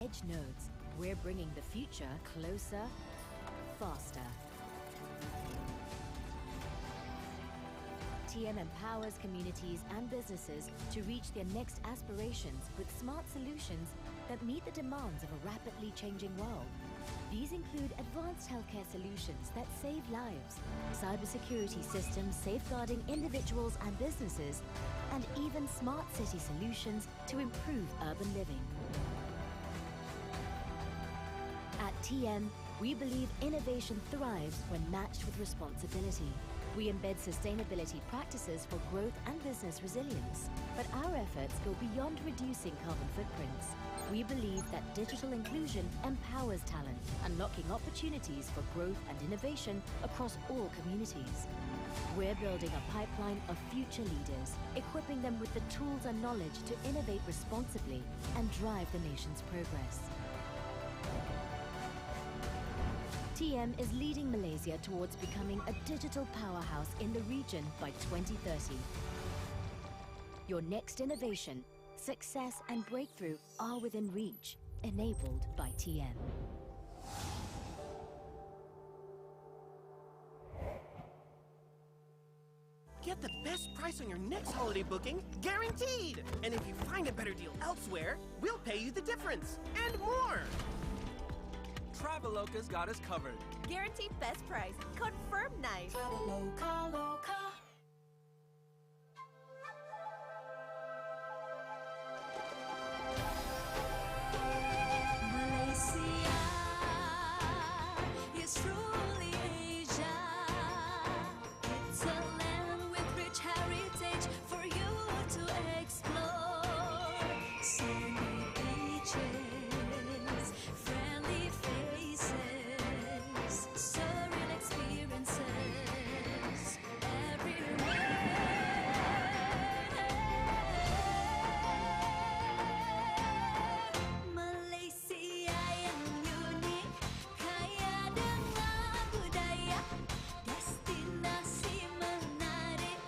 edge nodes, we're bringing the future closer, faster. TM empowers communities and businesses to reach their next aspirations with smart solutions that meet the demands of a rapidly changing world. These include advanced healthcare solutions that save lives, cybersecurity systems safeguarding individuals and businesses, and even smart city solutions to improve urban living. At TM, we believe innovation thrives when matched with responsibility. We embed sustainability practices for growth and business resilience, but our efforts go beyond reducing carbon footprints. We believe that digital inclusion empowers talent, unlocking opportunities for growth and innovation across all communities. We're building a pipeline of future leaders, equipping them with the tools and knowledge to innovate responsibly and drive the nation's progress. TM is leading Malaysia towards becoming a digital powerhouse in the region by 2030. Your next innovation, success and breakthrough are within reach, enabled by TM. Get the best price on your next holiday booking, guaranteed! And if you find a better deal elsewhere, we'll pay you the difference and more! Traveloka's got us covered. Guaranteed best price. Confirmed nice. Traveloka. Malaysia is truly Asia. It's a land with rich heritage for you to explore. Sunny beaches, friendly faces, surreal experiences everywhere. Malaysia yang unik, kaya dengan budaya, destinasi menarik.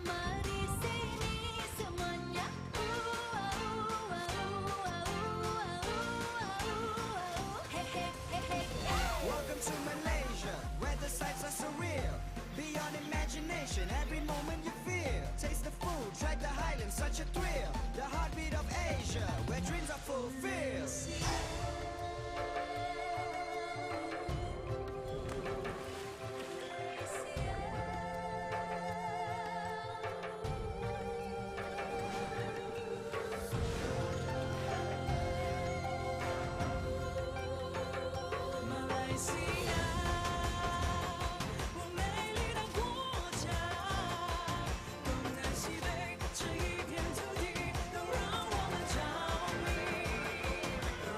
Mari sini semuanya. Hey hey hey hey. Welcome to Malaysia, where the sights are surreal. Beyond imagination, every moment you feel. Taste the food, try the highlands, such a thrill. The heartbeat of Asia, where dreams are fulfilled. Malaysia，我美丽的国家，东南西北这一片土地都让我们着迷。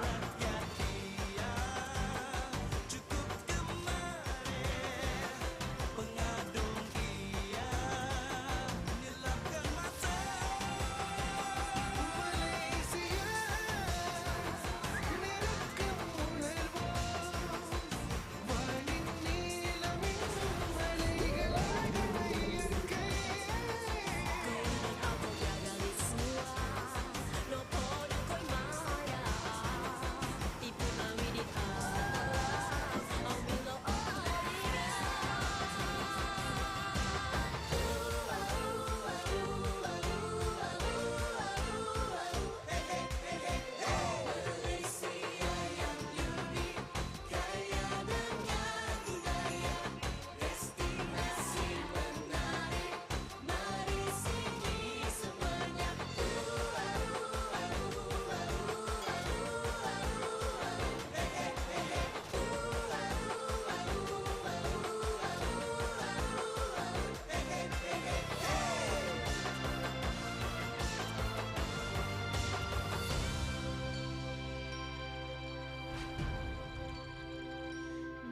Rakyat dia cukup gemar, pengadung dia gelapkan mata.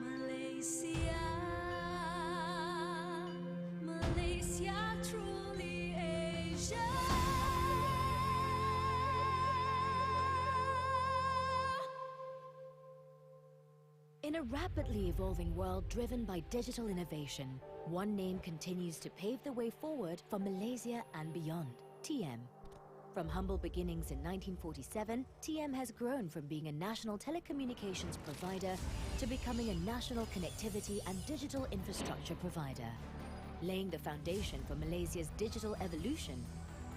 Malaysia, milikku Malaysia truly Asia. In a rapidly evolving world driven by digital innovation, one name continues to pave the way forward for Malaysia and beyond, TM. From humble beginnings in 1947, TM has grown from being a national telecommunications provider to becoming a national connectivity and digital infrastructure provider, laying the foundation for Malaysia's digital evolution,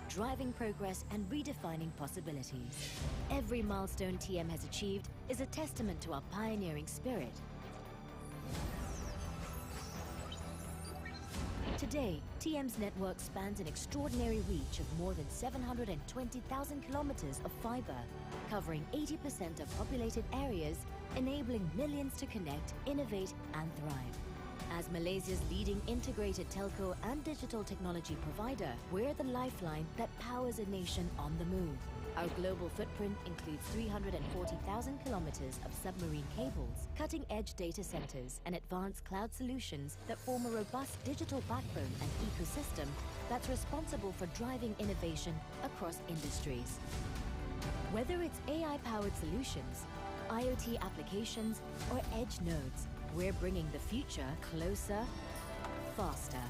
driving progress and redefining possibilities. Every milestone TM has achieved is a testament to our pioneering spirit. Today, TM's network spans an extraordinary reach of more than 720,000 kilometers of fiber, covering 80% of populated areas, enabling millions to connect, innovate and thrive. As Malaysia's leading integrated telco and digital technology provider, we're the lifeline that powers a nation on the move. Our global footprint includes 340,000 kilometers of submarine cables, cutting-edge data centers, and advanced cloud solutions that form a robust digital backbone and ecosystem that's responsible for driving innovation across industries. Whether it's AI-powered solutions, IoT applications, or edge nodes, we're bringing the future closer, faster.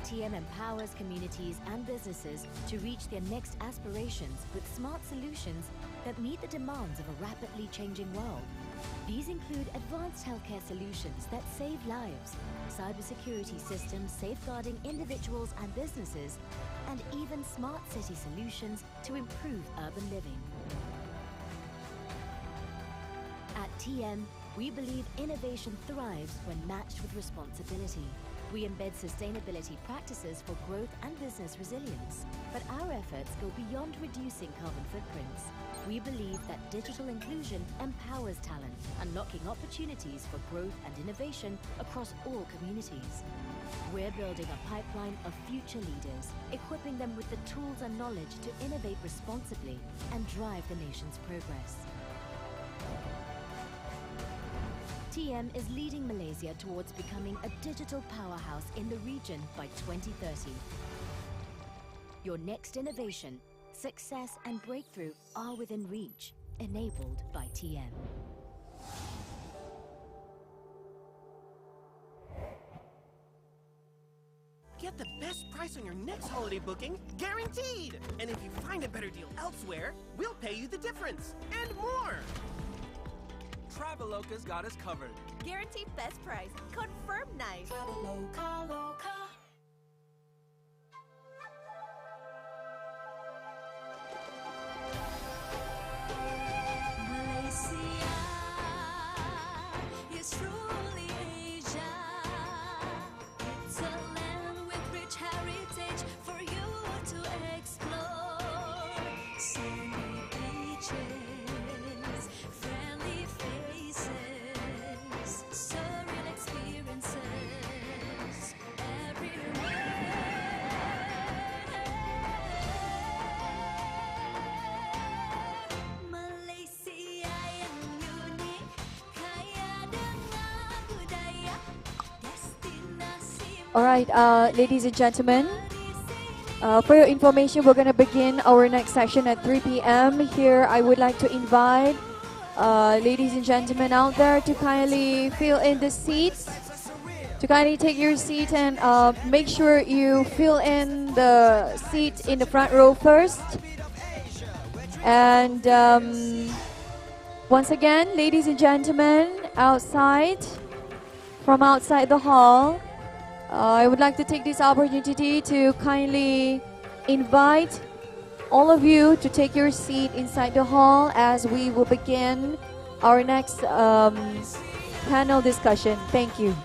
TM empowers communities and businesses to reach their next aspirations with smart solutions that meet the demands of a rapidly changing world. These include advanced healthcare solutions that save lives, cybersecurity systems safeguarding individuals and businesses, and even smart city solutions to improve urban living. At TM, we believe innovation thrives when matched with responsibility. We embed sustainability practices for growth and business resilience. But our efforts go beyond reducing carbon footprints. We believe that digital inclusion empowers talent, unlocking opportunities for growth and innovation across all communities. We're building a pipeline of future leaders, equipping them with the tools and knowledge to innovate responsibly and drive the nation's progress. TM is leading Malaysia towards becoming a digital powerhouse in the region by 2030. Your next innovation, success and breakthrough are within reach, enabled by TM. Get the best price on your next holiday booking, guaranteed! And if you find a better deal elsewhere, we'll pay you the difference, and more! Traveloka's got us covered. Guaranteed best price. Confirm nice. Traveloka, Loka. Malaysia is truly Asia. It's a land with rich heritage for you to explore. Sunny beaches, friendly faces, surreal experiences everywhere. Malaysia yang unik, kaya dengan budaya, destinasi. All right, ladies and gentlemen, for your information, we're going to begin our next session at 3 p.m. Here, I would like to invite ladies and gentlemen out there to kindly fill in the seats, to kindly take your seat and make sure you fill in the seat in the front row first. And once again, ladies and gentlemen, from outside the hall, I would like to take this opportunity to kindly invite all of you to take your seat inside the hall as we will begin our next panel discussion. Thank you.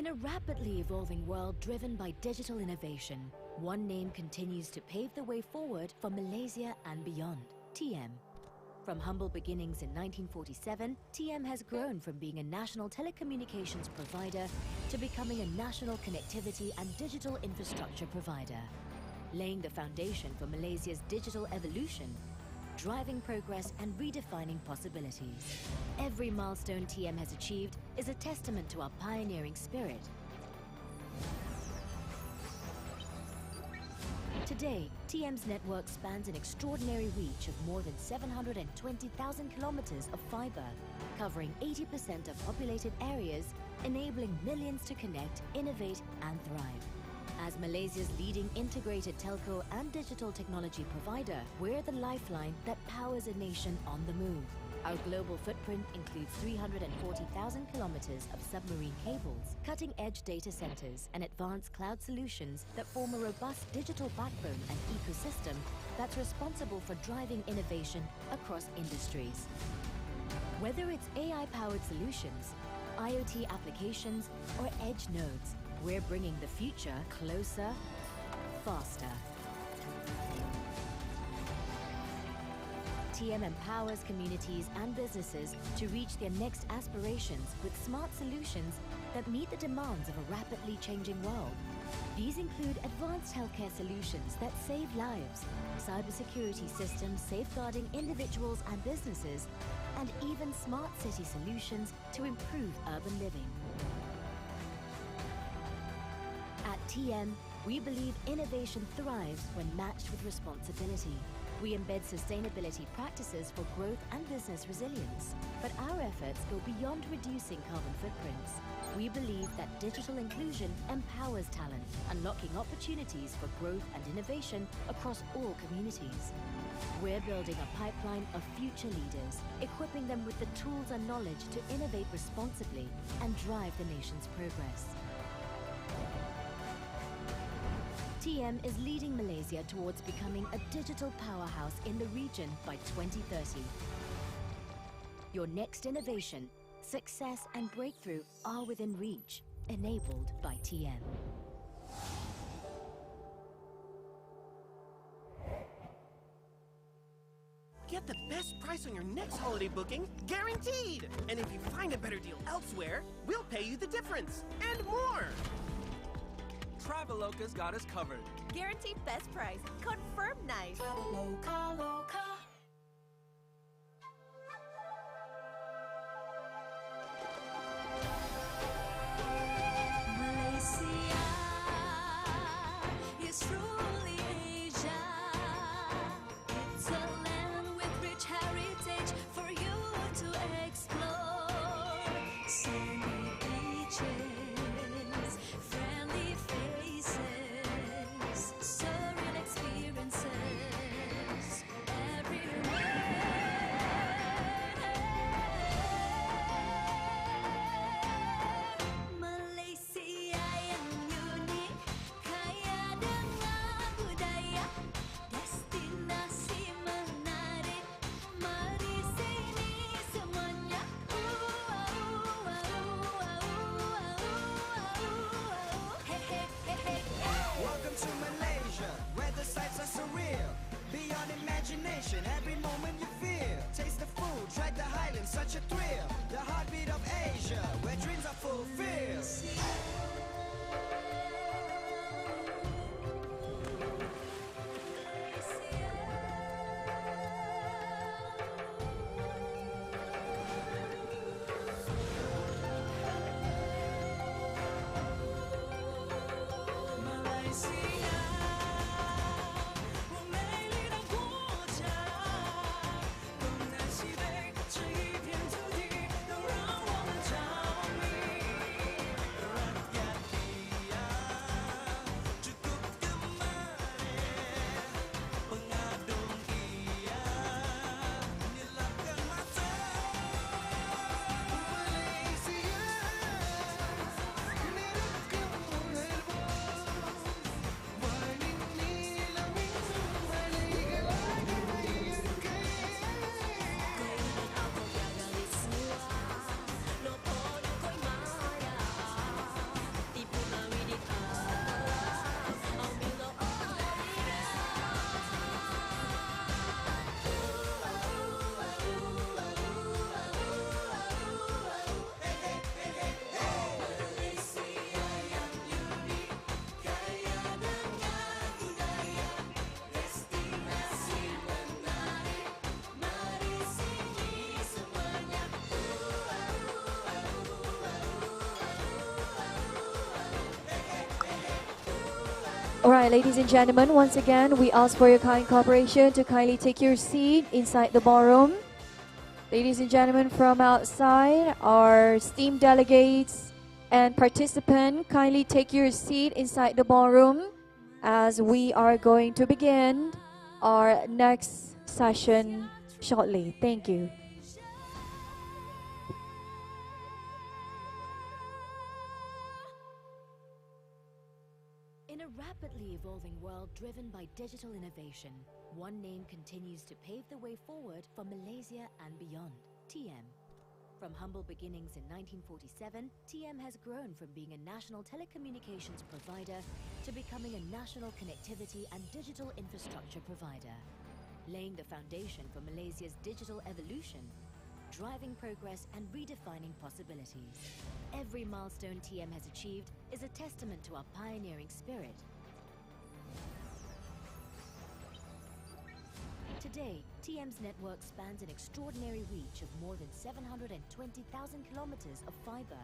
In a rapidly evolving world driven by digital innovation, one name continues to pave the way forward for Malaysia and beyond: TM. From humble beginnings in 1947, TM has grown from being a national telecommunications provider to becoming a national connectivity and digital infrastructure provider, laying the foundation for Malaysia's digital evolution, driving progress and redefining possibilities. Every milestone TM has achieved is a testament to our pioneering spirit. Today, TM's network spans an extraordinary reach of more than 720,000 kilometers of fiber, covering 80% of populated areas, enabling millions to connect, innovate and thrive. As Malaysia's leading integrated telco and digital technology provider, we're the lifeline that powers a nation on the move. Our global footprint includes 340,000 kilometers of submarine cables, cutting-edge data centers, and advanced cloud solutions that form a robust digital backbone and ecosystem that's responsible for driving innovation across industries. Whether it's AI-powered solutions, IoT applications, or edge nodes, we're bringing the future closer, faster. TM empowers communities and businesses to reach their next aspirations with smart solutions that meet the demands of a rapidly changing world. These include advanced healthcare solutions that save lives, cybersecurity systems safeguarding individuals and businesses, and even smart city solutions to improve urban living. At TM, we believe innovation thrives when matched with responsibility. We embed sustainability practices for growth and business resilience, but our efforts go beyond reducing carbon footprints. We believe that digital inclusion empowers talent, unlocking opportunities for growth and innovation across all communities. We're building a pipeline of future leaders, equipping them with the tools and knowledge to innovate responsibly and drive the nation's progress. TM is leading Malaysia towards becoming a digital powerhouse in the region by 2030. Your next innovation, success and breakthrough are within reach, enabled by TM. Get the best price on your next holiday booking, guaranteed! And if you find a better deal elsewhere, we'll pay you the difference and more! Traveloka's got us covered. Guaranteed best price. Confirm nice. Malaysia is truly Asia. It's a land with rich heritage for you to explore. Sunny beaches, friendly faces, surreal experiences everywhere. Malaysia yang unik, kaya dengan budaya, destinasi menarik. Mari sini semuanya. Hey hey hey hey. Welcome to Malaysia, where the sights are surreal. Beyond imagination, every moment you feel. Taste the food, try the highlands, such a thrill. The heartbeat of Asia, where dreams are fulfilled. Malaysia，我美丽的国家，东南西北这一片土地都让我们着迷。Rakyat dia cukup gemar, pengadung ia nyilapkan mata. Malaysia, milikku hebat. Alright, ladies and gentlemen, once again, we ask for your kind cooperation to kindly take your seat inside the ballroom. Ladies and gentlemen from outside, our esteemed delegates and participants, kindly take your seat inside the ballroom as we are going to begin our next session shortly. Thank you. In a rapidly evolving world driven by digital innovation, one name continues to pave the way forward for Malaysia and beyond: TM. From humble beginnings in 1947, TM has grown from being a national telecommunications provider to becoming a national connectivity and digital infrastructure provider, laying the foundation for Malaysia's digital evolution, driving progress and redefining possibilities. Every milestone TM has achieved is a testament to our pioneering spirit. Today, TM's network spans an extraordinary reach of more than 720,000 kilometers of fiber,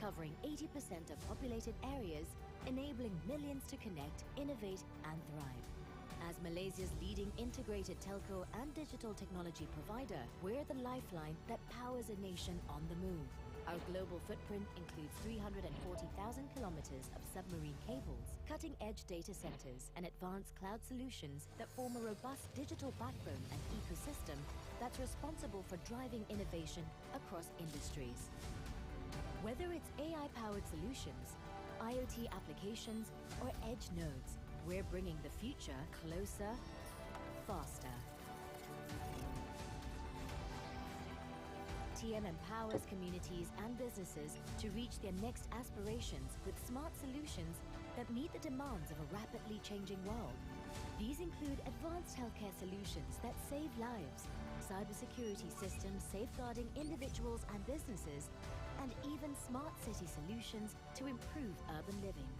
covering 80% of populated areas, enabling millions to connect, innovate and thrive. As Malaysia's leading integrated telco and digital technology provider, we're the lifeline that powers a nation on the move. Our global footprint includes 340,000 kilometers of submarine cables, cutting-edge data centers, and advanced cloud solutions that form a robust digital backbone and ecosystem that's responsible for driving innovation across industries. Whether it's AI-powered solutions, IoT applications, or edge nodes, we're bringing the future closer, faster. TM empowers communities and businesses to reach their next aspirations with smart solutions that meet the demands of a rapidly changing world. These include advanced healthcare solutions that save lives, cybersecurity systems safeguarding individuals and businesses, and even smart city solutions to improve urban living.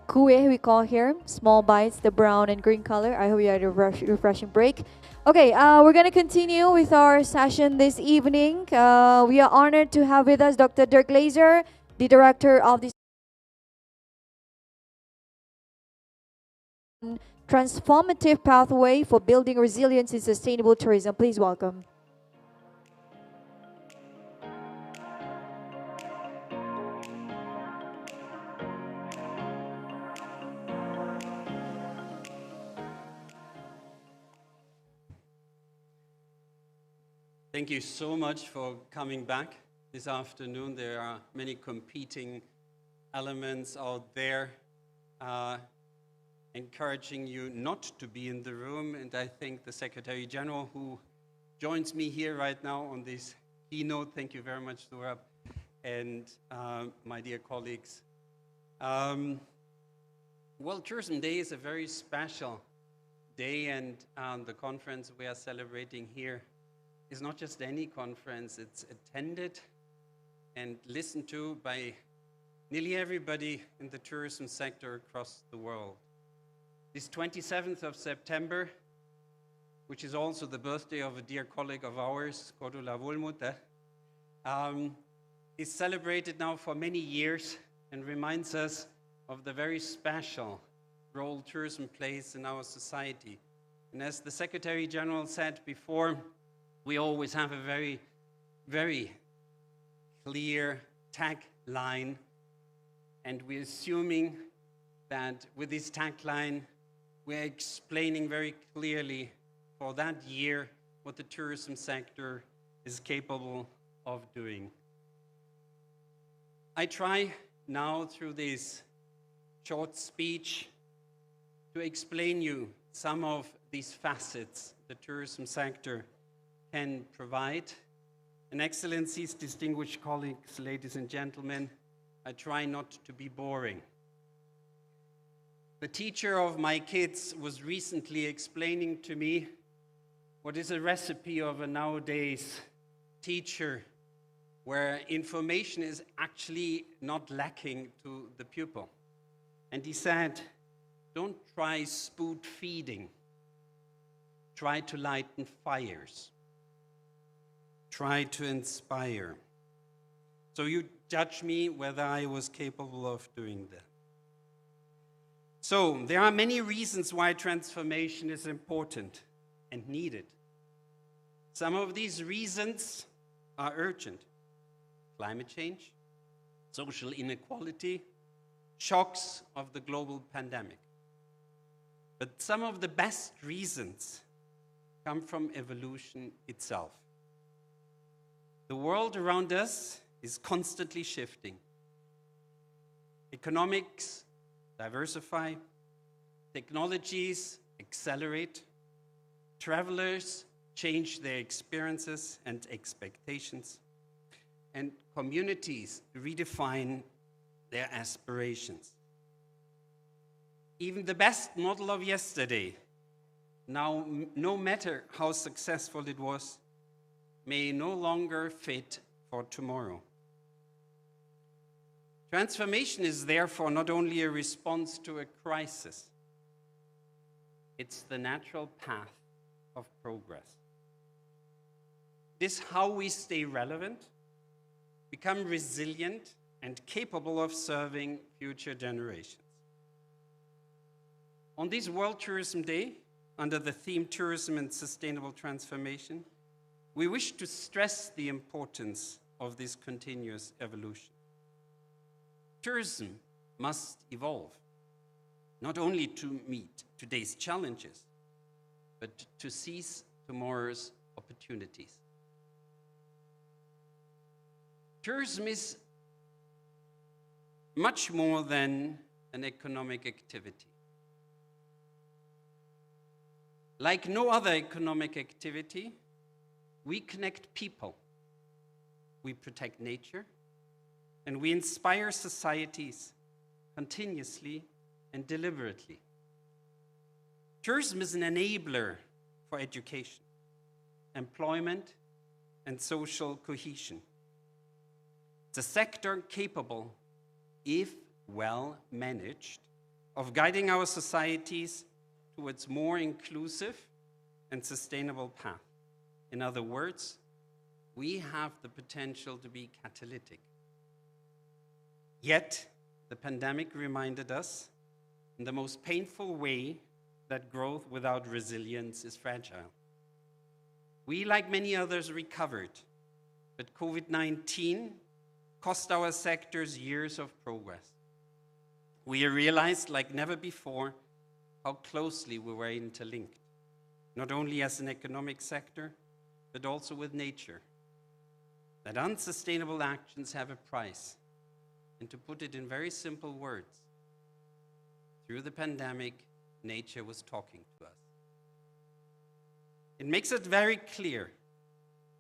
Kue we call here, small bites, the brown and green color. I hope you had a refreshing break. Okay, we're gonna continue with our session this evening. We are honored to have with us Dr. Dirk Laser, the director of the transformative pathway for building resilience in sustainable tourism. Please welcome. Thank you so much for coming back this afternoon. There are many competing elements out there encouraging you not to be in the room. And I think the Secretary General who joins me here right now on this keynote, thank you very much, Surab, and my dear colleagues. World Tourism Day is a very special day, and the conference we are celebrating here is not just any conference. It's attended and listened to by nearly everybody in the tourism sector across the world. This 27th of September, which is also the birthday of a dear colleague of ours, Cordula Wohlmuth, is celebrated now for many years and reminds us of the very special role tourism plays in our society. And as the Secretary General said before, we always have a very, very clear tagline, and we're assuming that with this tagline, we're explaining very clearly for that year what the tourism sector is capable of doing. I try now through this short speech to explain you some of these facets the tourism sector can provide. And Excellencies, distinguished colleagues, ladies and gentlemen, I try not to be boring. The teacher of my kids was recently explaining to me what is a recipe of a nowadays teacher where information is actually not lacking to the pupil. And he said, don't try spoon feeding. Try to lighten fires. Try to inspire. So you judge me whether I was capable of doing that. So there are many reasons why transformation is important and needed. Some of these reasons are urgent. Climate change, social inequality, shocks of the global pandemic. But some of the best reasons come from evolution itself. The world around us is constantly shifting. Economics diversify, technologies accelerate, travelers change their experiences and expectations, and communities redefine their aspirations. Even the best model of yesterday, now no matter how successful it was, may no longer fit for tomorrow. Transformation is therefore not only a response to a crisis, it's the natural path of progress. This is how we stay relevant, become resilient, and capable of serving future generations. On this World Tourism Day, under the theme Tourism and Sustainable Transformation, we wish to stress the importance of this continuous evolution. Tourism must evolve, not only to meet today's challenges, but to seize tomorrow's opportunities. Tourism is much more than an economic activity. Like no other economic activity, we connect people, we protect nature, and we inspire societies continuously and deliberately. Tourism is an enabler for education, employment, and social cohesion. It's a sector capable, if well managed, of guiding our societies towards more inclusive and sustainable path. In other words, we have the potential to be catalytic. Yet, the pandemic reminded us in the most painful way that growth without resilience is fragile. We, like many others, recovered, but COVID-19 cost our sectors years of progress. We realized, like never before, how closely we were interlinked, not only as an economic sector, but also with nature. That unsustainable actions have a price. And to put it in very simple words, through the pandemic, nature was talking to us. It makes it very clear,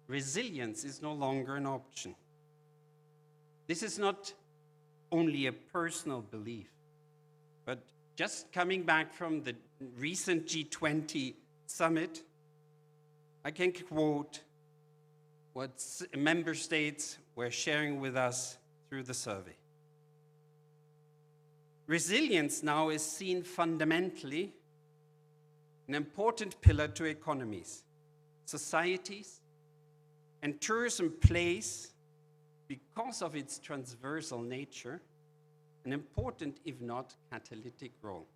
resilience is no longer an option. This is not only a personal belief, but just coming back from the recent G20 summit, I can quote what member states were sharing with us through the survey. Resilience now is seen fundamentally an important pillar to economies, societies, and tourism plays, because of its transversal nature, an important, if not catalytic role.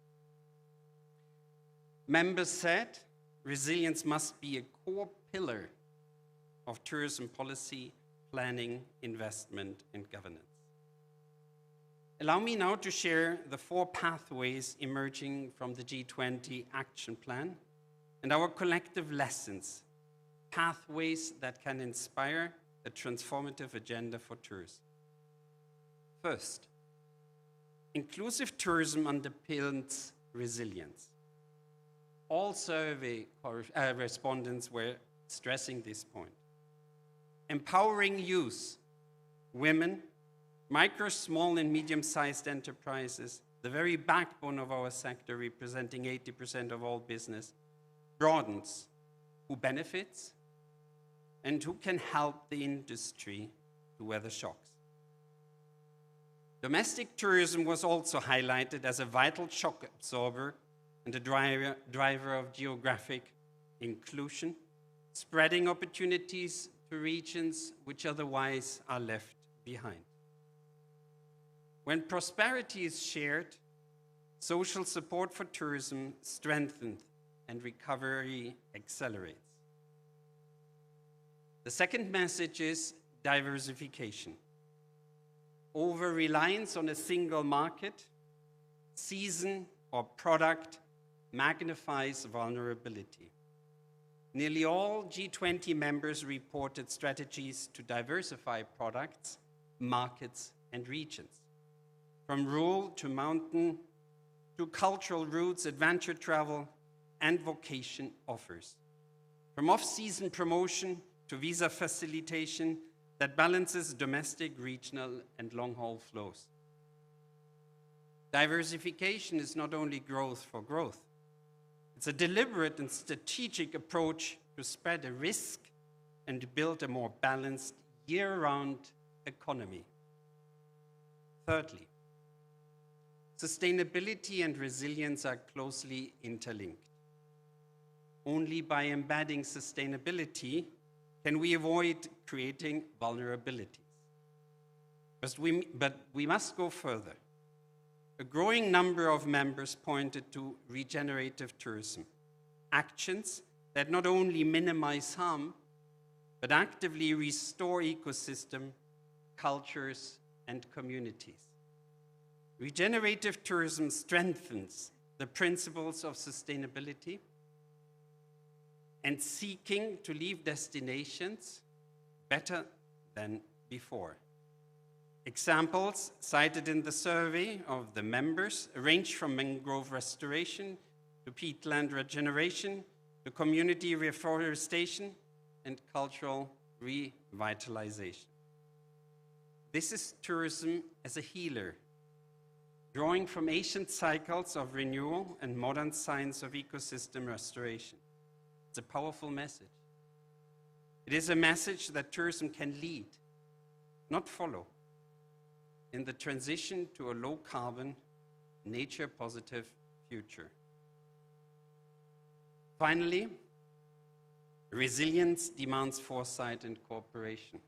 Members said resilience must be a core pillar of tourism policy, planning, investment, and governance. Allow me now to share the 4 pathways emerging from the G20 action plan and our collective lessons, pathways that can inspire a transformative agenda for tourism. First, inclusive tourism underpins resilience. All survey respondents were stressing this point. Empowering youth, women, micro, small, and medium-sized enterprises, the very backbone of our sector representing 80% of all business, broadens who benefits and who can help the industry to weather shocks. Domestic tourism was also highlighted as a vital shock absorber and a driver of geographic inclusion, spreading opportunities to regions which otherwise are left behind. When prosperity is shared, social support for tourism strengthens and recovery accelerates. The second message is diversification. Over-reliance on a single market, season, or product magnifies vulnerability. Nearly all G20 members reported strategies to diversify products, markets, and regions. From rural to mountain, to cultural routes, adventure travel, and vocation offers. From off-season promotion to visa facilitation that balances domestic, regional, and long-haul flows. Diversification is not only growth for growth. It's a deliberate and strategic approach to spread the risk and build a more balanced year-round economy. Thirdly, sustainability and resilience are closely interlinked. Only by embedding sustainability can we avoid creating vulnerabilities. But we must go further. A growing number of members pointed to regenerative tourism, actions that not only minimize harm, but actively restore ecosystem, cultures, and communities. Regenerative tourism strengthens the principles of sustainability and seeking to leave destinations better than before. Examples cited in the survey of the members range from mangrove restoration to peatland regeneration to community reforestation and cultural revitalization. This is tourism as a healer, drawing from ancient cycles of renewal and modern science of ecosystem restoration. It's a powerful message. It is a message that tourism can lead, not follow, in the transition to a low-carbon, nature-positive future. Finally, resilience demands foresight and cooperation.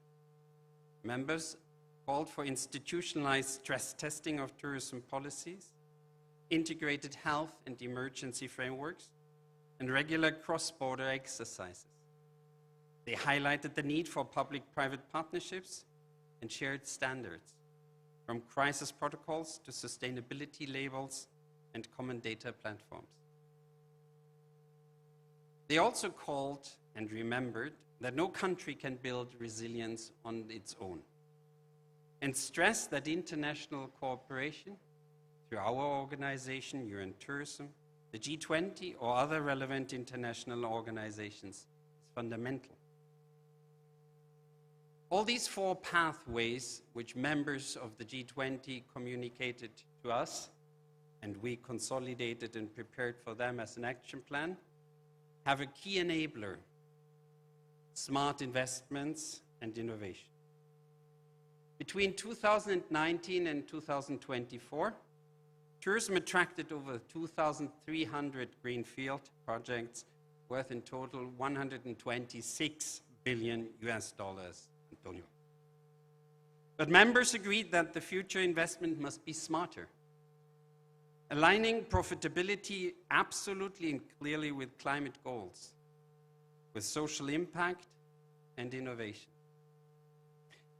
Members called for institutionalized stress testing of tourism policies, integrated health and emergency frameworks, and regular cross-border exercises. They highlighted the need for public-private partnerships and shared standards, from crisis protocols to sustainability labels and common data platforms. They also called and remembered that no country can build resilience on its own, and stressed that international cooperation through our organization, UN Tourism, the G20 or other relevant international organizations is fundamental. All these four pathways which members of the G20 communicated to us, and we consolidated and prepared for them as an action plan, have a key enabler: smart investments and innovation. Between 2019 and 2024, tourism attracted over 2,300 greenfield projects worth in total 126 billion US dollars. Antonio. But members agreed that the future investment must be smarter, aligning profitability absolutely and clearly with climate goals, with social impact and innovation.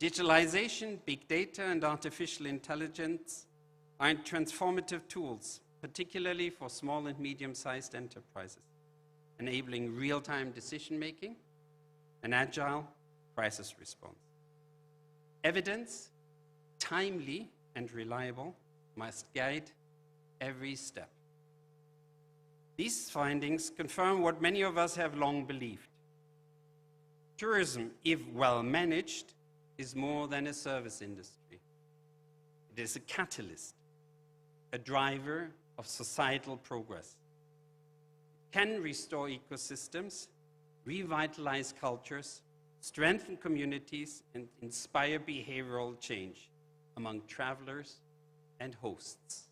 Digitalization, big data, and artificial intelligence are transformative tools, particularly for small and medium-sized enterprises, enabling real-time decision-making and agile crisis response. Evidence, timely and reliable, must guide every step. These findings confirm what many of us have long believed. Tourism, if well managed, is more than a service industry. It is a catalyst, a driver of societal progress. It can restore ecosystems, revitalize cultures, strengthen communities, and inspire behavioral change among travelers and hosts.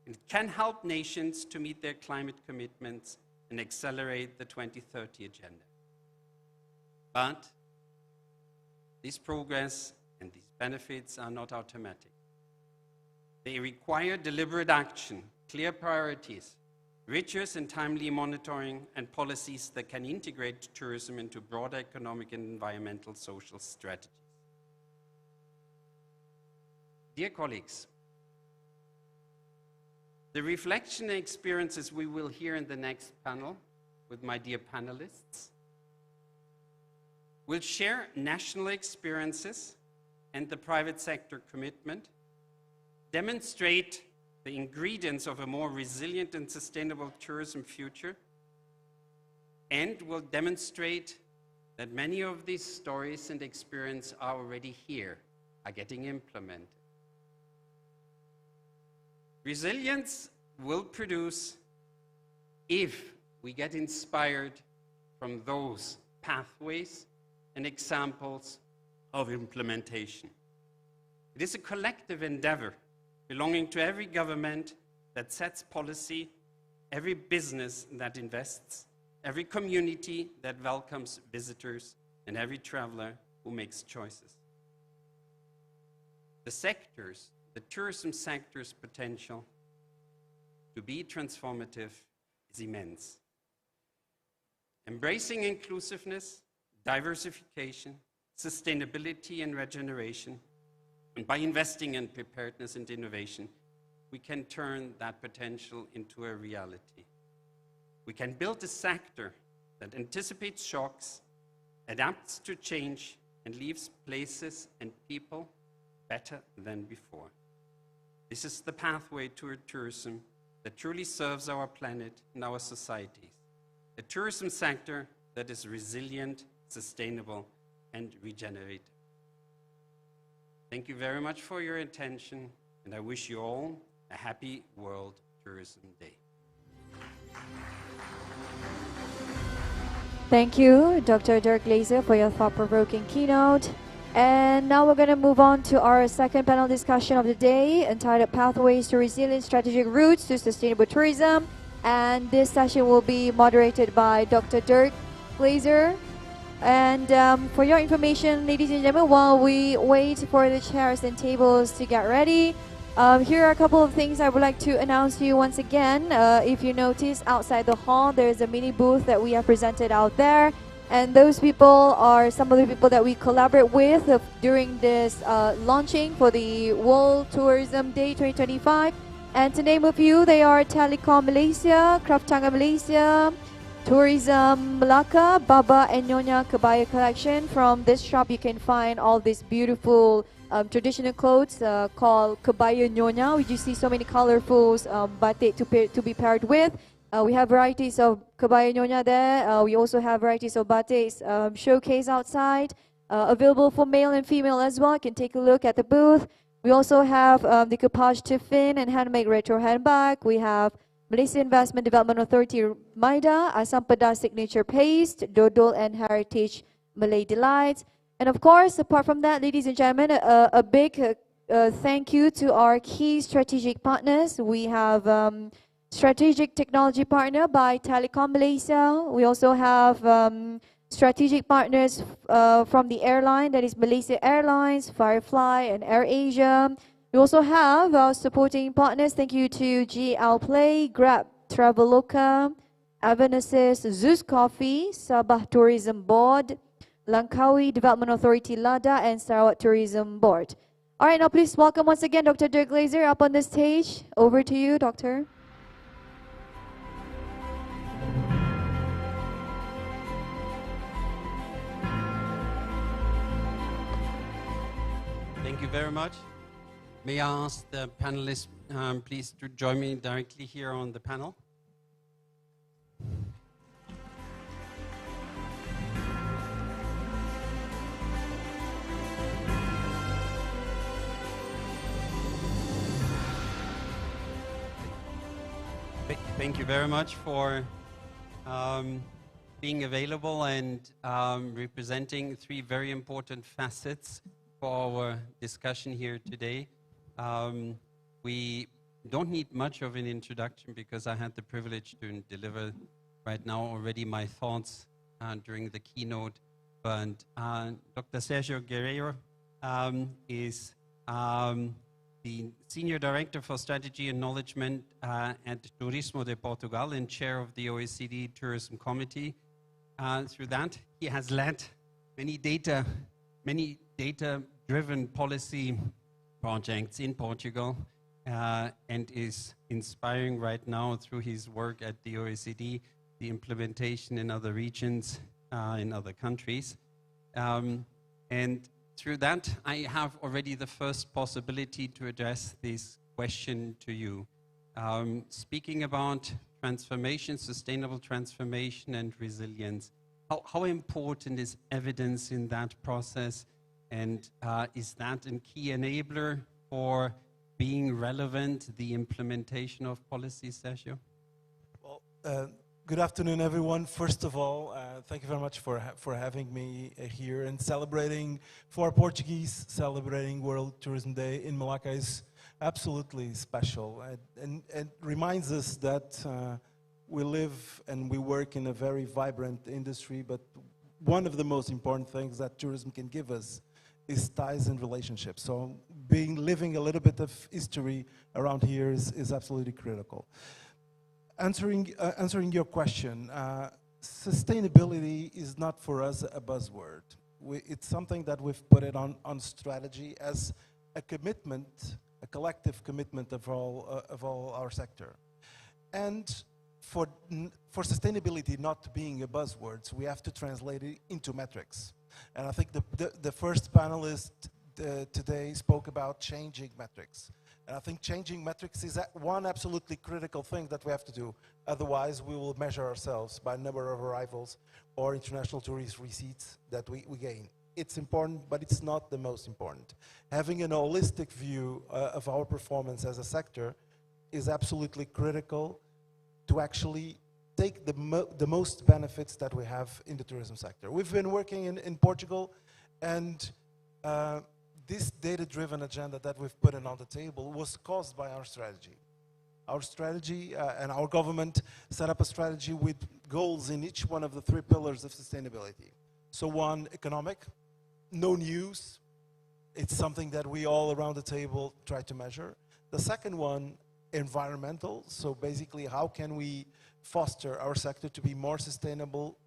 It can help nations to meet their climate commitments and accelerate the 2030 agenda. But this progress and these benefits are not automatic. They require deliberate action, clear priorities, rigorous and timely monitoring, and policies that can integrate tourism into broader economic and environmental social strategies. Dear colleagues, the reflection and experiences we will hear in the next panel with my dear panelists will share national experiences and the private sector commitment, demonstrate the ingredients of a more resilient and sustainable tourism future, and will demonstrate that many of these stories and experiences are already here, are getting implemented. Resilience will produce if we get inspired from those pathways and examples of implementation. It is a collective endeavor belonging to every government that sets policy, every business that invests, every community that welcomes visitors, and every traveler who makes choices. The sectors, the tourism sector's potential to be transformative is immense. Embracing inclusiveness, diversification, sustainability, and regeneration, and by investing in preparedness and innovation, we can turn that potential into a reality. We can build a sector that anticipates shocks, adapts to change, and leaves places and people better than before. This is the pathway toward tourism that truly serves our planet and our societies. A tourism sector that is resilient, sustainable, and regenerative. Thank you very much for your attention, and I wish you all a happy World Tourism Day. Thank you, Dr. Dirk Glazer, for your thought-provoking keynote. And now we're going to move on to our second panel discussion of the day, entitled Pathways to Resilient Strategic Routes to Sustainable Tourism. And this session will be moderated by Dr. Dirk Glazer. And for your information, ladies and gentlemen, while we wait for the chairs and tables to get ready, here are a couple of things I would like to announce to you once again. If you notice, outside the hall, there's a mini booth that we have presented out there. And those people are some of the people that we collaborate with during this launching for the World Tourism Day 2025. And to name a few, they are Telekom Malaysia, Kraftanga Malaysia, Tourism Melaka, Baba and Nyonya Kebaya collection. From this shop, you can find all these beautiful traditional clothes called Kebaya Nyonya, which you see so many colorful batik to be paired with. We have varieties of Kebaya Nyonya there. We also have varieties of batiks showcase outside, available for male and female as well. You can take a look at the booth. We also have the Kopaj Tiffin and handmade retro handbag. We have Malaysia Investment Development Authority Maida, Asam Pedas Signature Paste, Dodol and Heritage Malay Delights. And of course, apart from that, ladies and gentlemen, a big thank you to our key strategic partners. We have strategic technology partner by Telekom Malaysia. We also have strategic partners from the airline, that is Malaysia Airlines, Firefly and AirAsia. We also have our supporting partners. Thank you to GL Play, Grab Traveloka, Avanesis, Zeus Coffee, Sabah Tourism Board, Langkawi Development Authority Lada, and Sarawak Tourism Board. All right, now please welcome once again Dr. Dirk Glazer up on the stage. Over to you, Doctor. Thank you very much. May I ask the panelists please to join me directly here on the panel? Thank you very much for being available and representing three very important facets for our discussion here today. We don't need much of an introduction because I had the privilege to deliver right now already my thoughts during the keynote. But Dr. Sergio Guerreiro is the Senior Director for Strategy and Knowledgement at Turismo de Portugal and Chair of the OECD Tourism Committee. Through that, he has led many data-driven policy projects in Portugal and is inspiring right now through his work at the OECD, the implementation in other regions, in other countries. And through that, I have already the first possibility to address this question to you. Speaking about transformation, sustainable transformation and resilience, how important is evidence in that process? And is that a key enabler for being relevant, the implementation of policies, Sergio? Well, good afternoon, everyone. First of all, thank you very much for having me here and celebrating, for Portuguese, celebrating World Tourism Day in Malacca is absolutely special and reminds us that we live and we work in a very vibrant industry, but one of the most important things that tourism can give us is ties and relationships. So living a little bit of history around here is absolutely critical. Answering your question, sustainability is not for us a buzzword. It's something that we've put it on strategy as a commitment, a collective commitment of all our sector. And for sustainability not being a buzzword, we have to translate it into metrics. And I think the first panelist today spoke about changing metrics. And I think changing metrics is one absolutely critical thing that we have to do. Otherwise, we will measure ourselves by number of arrivals or international tourist receipts that we gain. It's important, but it's not the most important. Having an holistic view of our performance as a sector is absolutely critical to actually take the most benefits that we have in the tourism sector. We've been working in Portugal, and this data-driven agenda that we've put in on the table was caused by our strategy. Our strategy and our government set up a strategy with goals in each one of the 3 pillars of sustainability. So one, economic, no news. It's something that we all around the table try to measure. The second one, environmental. So basically, how can we foster our sector to be more sustainable,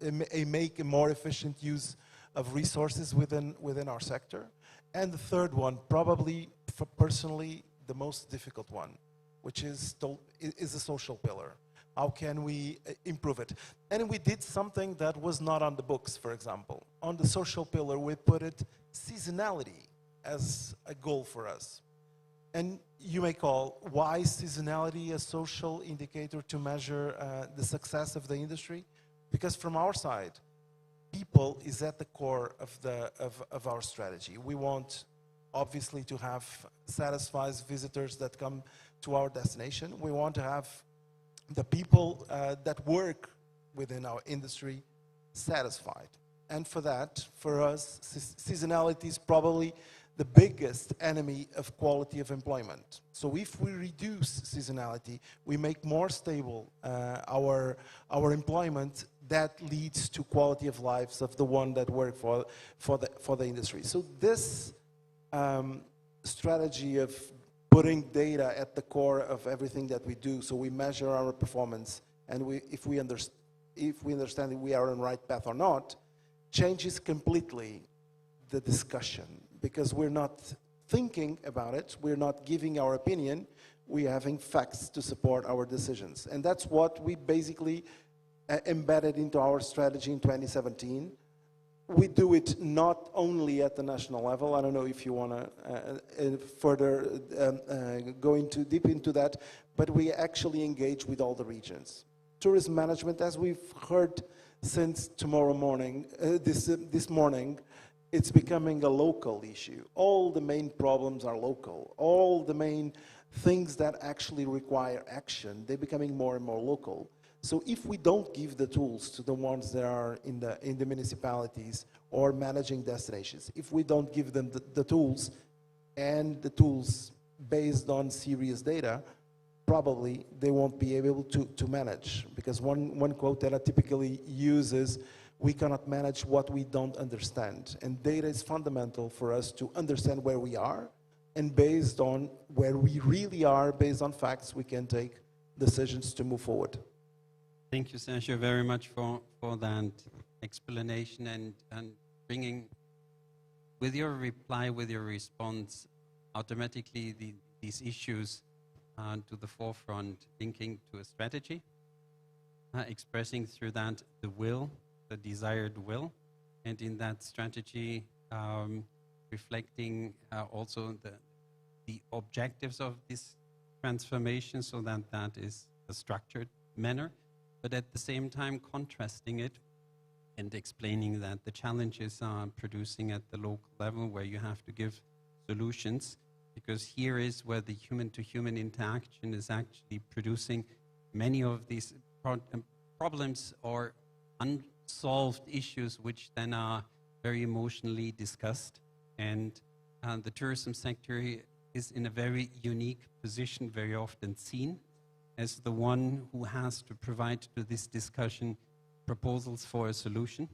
make a more efficient use of resources within our sector. And the third one, probably for personally the most difficult one, which is the social pillar. How can we improve it? And we did something that was not on the books, for example. On the social pillar, we put it seasonality as a goal for us. And you may call, why seasonality a social indicator to measure the success of the industry? Because from our side, people is at the core of our strategy. We want, obviously, to have satisfied visitors that come to our destination. We want to have the people that work within our industry satisfied. And for that, for us, seasonality is probably the biggest enemy of quality of employment. So if we reduce seasonality, we make more stable our employment. That leads to quality of lives of the one that work for the industry. So this strategy of putting data at the core of everything that we do, so we measure our performance, and if we understand that we are on the right path or not, changes completely the discussion, because we're not thinking about it, we're not giving our opinion, we're having facts to support our decisions. And that's what we basically embedded into our strategy in 2017. We do it not only at the national level. I don't know if you want to further go deep into that, but we actually engage with all the regions. Tourism management, as we've heard since tomorrow morning, this morning, it's becoming a local issue. All the main problems are local. All the main things that actually require action, they're becoming more and more local. So if we don't give the tools to the ones that are in the municipalities or managing destinations, if we don't give them the tools, and the tools based on serious data, probably they won't be able to manage. Because one quote that I typically use is, we cannot manage what we don't understand. And data is fundamental for us to understand where we are, and based on where we really are, based on facts, we can take decisions to move forward. Thank you, Sergio, very much for that explanation and bringing, with your reply, with your response, automatically these issues to the forefront, linking to a strategy, expressing through that the desired will, and in that strategy reflecting also the objectives of this transformation, so that is a structured manner, but at the same time contrasting it and explaining that the challenges are producing at the local level, where you have to give solutions, because here is where the human-to-human interaction is actually producing many of these problems or unsolved issues, which then are very emotionally discussed. And the tourism sector is in a very unique position, very often seen as the one who has to provide to this discussion proposals for a solution.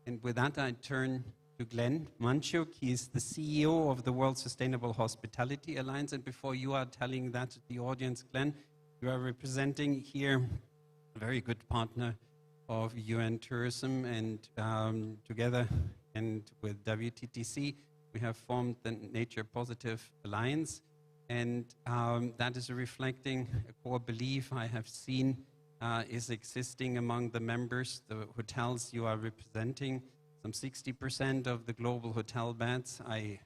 And with that, I turn to Glenn Manchuk. He is the CEO of the World Sustainable Hospitality Alliance. And before you are telling that to the audience, Glenn, you are representing here a very good partner of UN Tourism, and together and with WTTC, we have formed the Nature Positive Alliance. And that is reflecting a core belief I have seen is existing among the members, the hotels you are representing. Some 60% of the global hotel beds I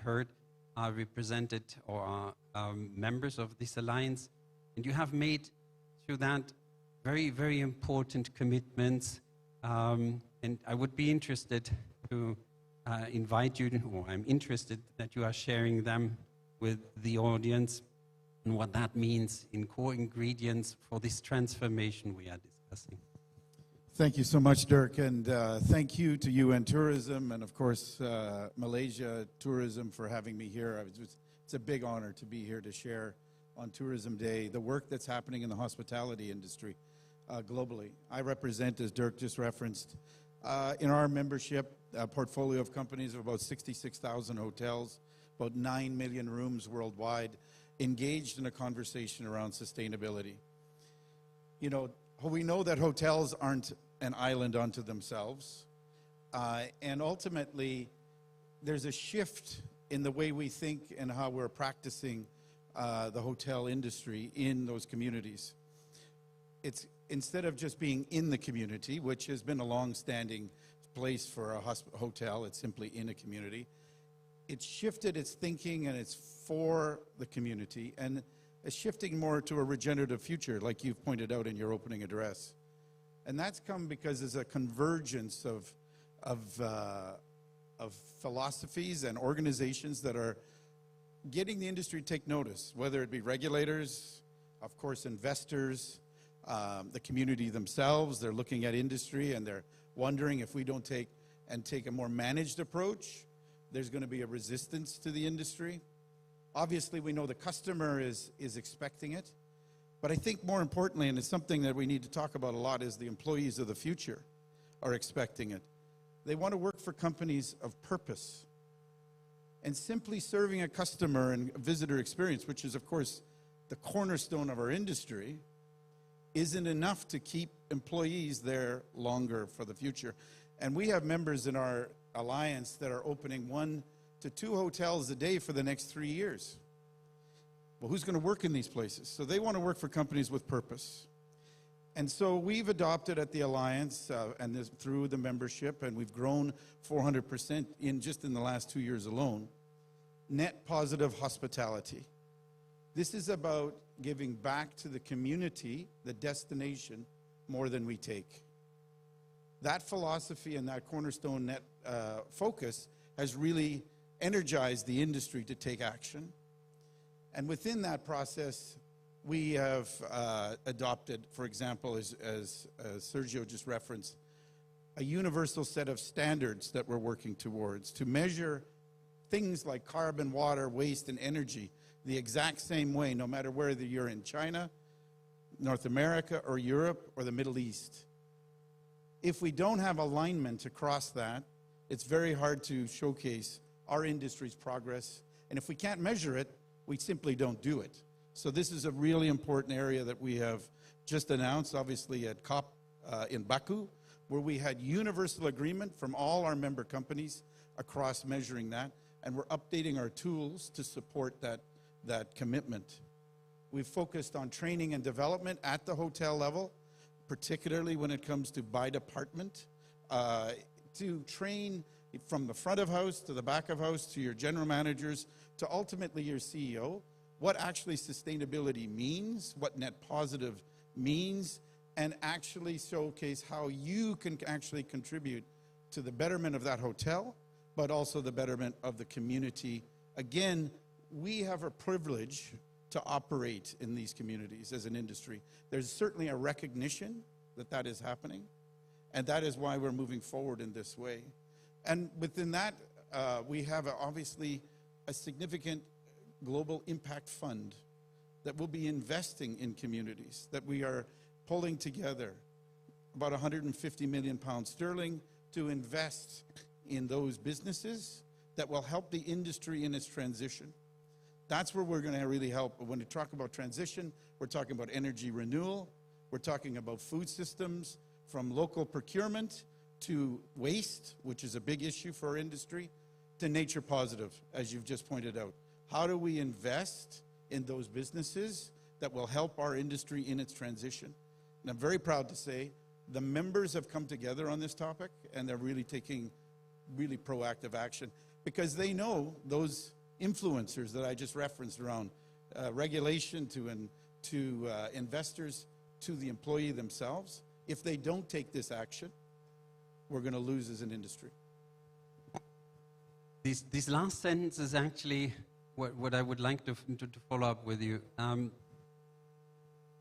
heard are represented or are members of this alliance. And you have made through that very, very important commitments. And I would be interested to invite you, or I'm interested that you are sharing them with the audience, and what that means in core ingredients for this transformation we are discussing. Thank you so much, Dirk, and thank you to UN Tourism and, of course, Malaysia Tourism for having me here. It's a big honor to be here to share on Tourism Day the work that's happening in the hospitality industry globally. I represent, as Dirk just referenced, in our membership a portfolio of companies of about 66,000 hotels, about 9 million rooms worldwide, engaged in a conversation around sustainability. You know, we know that hotels aren't an island unto themselves, and ultimately there's a shift in the way we think and how we're practicing the hotel industry in those communities. It's instead of just being in the community, which has been a long-standing place for a hotel, it's simply in a community. It's shifted its thinking and it's for the community, and it's shifting more to a regenerative future, like you've pointed out in your opening address. And that's come because there's a convergence of philosophies and organizations that are getting the industry to take notice, whether it be regulators, of course, investors, the community themselves. They're looking at industry and they're wondering if we don't take a more managed approach, there's going to be a resistance to the industry. Obviously, we know the customer is expecting it. But I think more importantly, and it's something that we need to talk about a lot, is the employees of the future are expecting it. They want to work for companies of purpose. And simply serving a customer and visitor experience, which is, of course, the cornerstone of our industry, isn't enough to keep employees there longer for the future. And we have members in our alliance that are opening 1 to 2 hotels a day for the next 3 years. Well, who's going to work in these places? So they want to work for companies with purpose. And so we've adopted at the Alliance through the membership, and we've grown 400% just in the last 2 years alone, net positive hospitality. This is about giving back to the community, the destination, more than we take. That philosophy and that cornerstone net focus has really energized the industry to take action. And within that process, we have adopted, for example, as Sergio just referenced, a universal set of standards that we're working towards to measure things like carbon, water, waste, and energy the exact same way, no matter whether you're in China, North America, or Europe, or the Middle East. If we don't have alignment across that, it's very hard to showcase our industry's progress. And if we can't measure it, we simply don't do it. So this is a really important area that we have just announced, obviously at COP in Baku, where we had universal agreement from all our member companies across measuring that, and we're updating our tools to support that commitment. We've focused on training and development at the hotel level, particularly when it comes to by department, to train from the front of house to the back of house to your general managers to ultimately your CEO, what actually sustainability means, what net positive means, and actually showcase how you can actually contribute to the betterment of that hotel, but also the betterment of the community. Again, we have a privilege to operate in these communities as an industry. There's certainly a recognition that that is happening, and that is why we're moving forward in this way. And within that, we have obviously a significant global impact fund that will be investing in communities, that we are pulling together about 150 million pounds sterling to invest in those businesses that will help the industry in its transition. That's where we're going to really help. When we talk about transition, we're talking about energy renewal, we're talking about food systems, from local procurement to waste, which is a big issue for our industry, to nature positive, as you've just pointed out. How do we invest in those businesses that will help our industry in its transition? And I'm very proud to say the members have come together on this topic, and they're really taking really proactive action because they know those influencers that I just referenced around regulation to investors, to the employee themselves. If they don't take this action, we're going to lose as an industry. These last sentence is actually what I would like to follow up with you.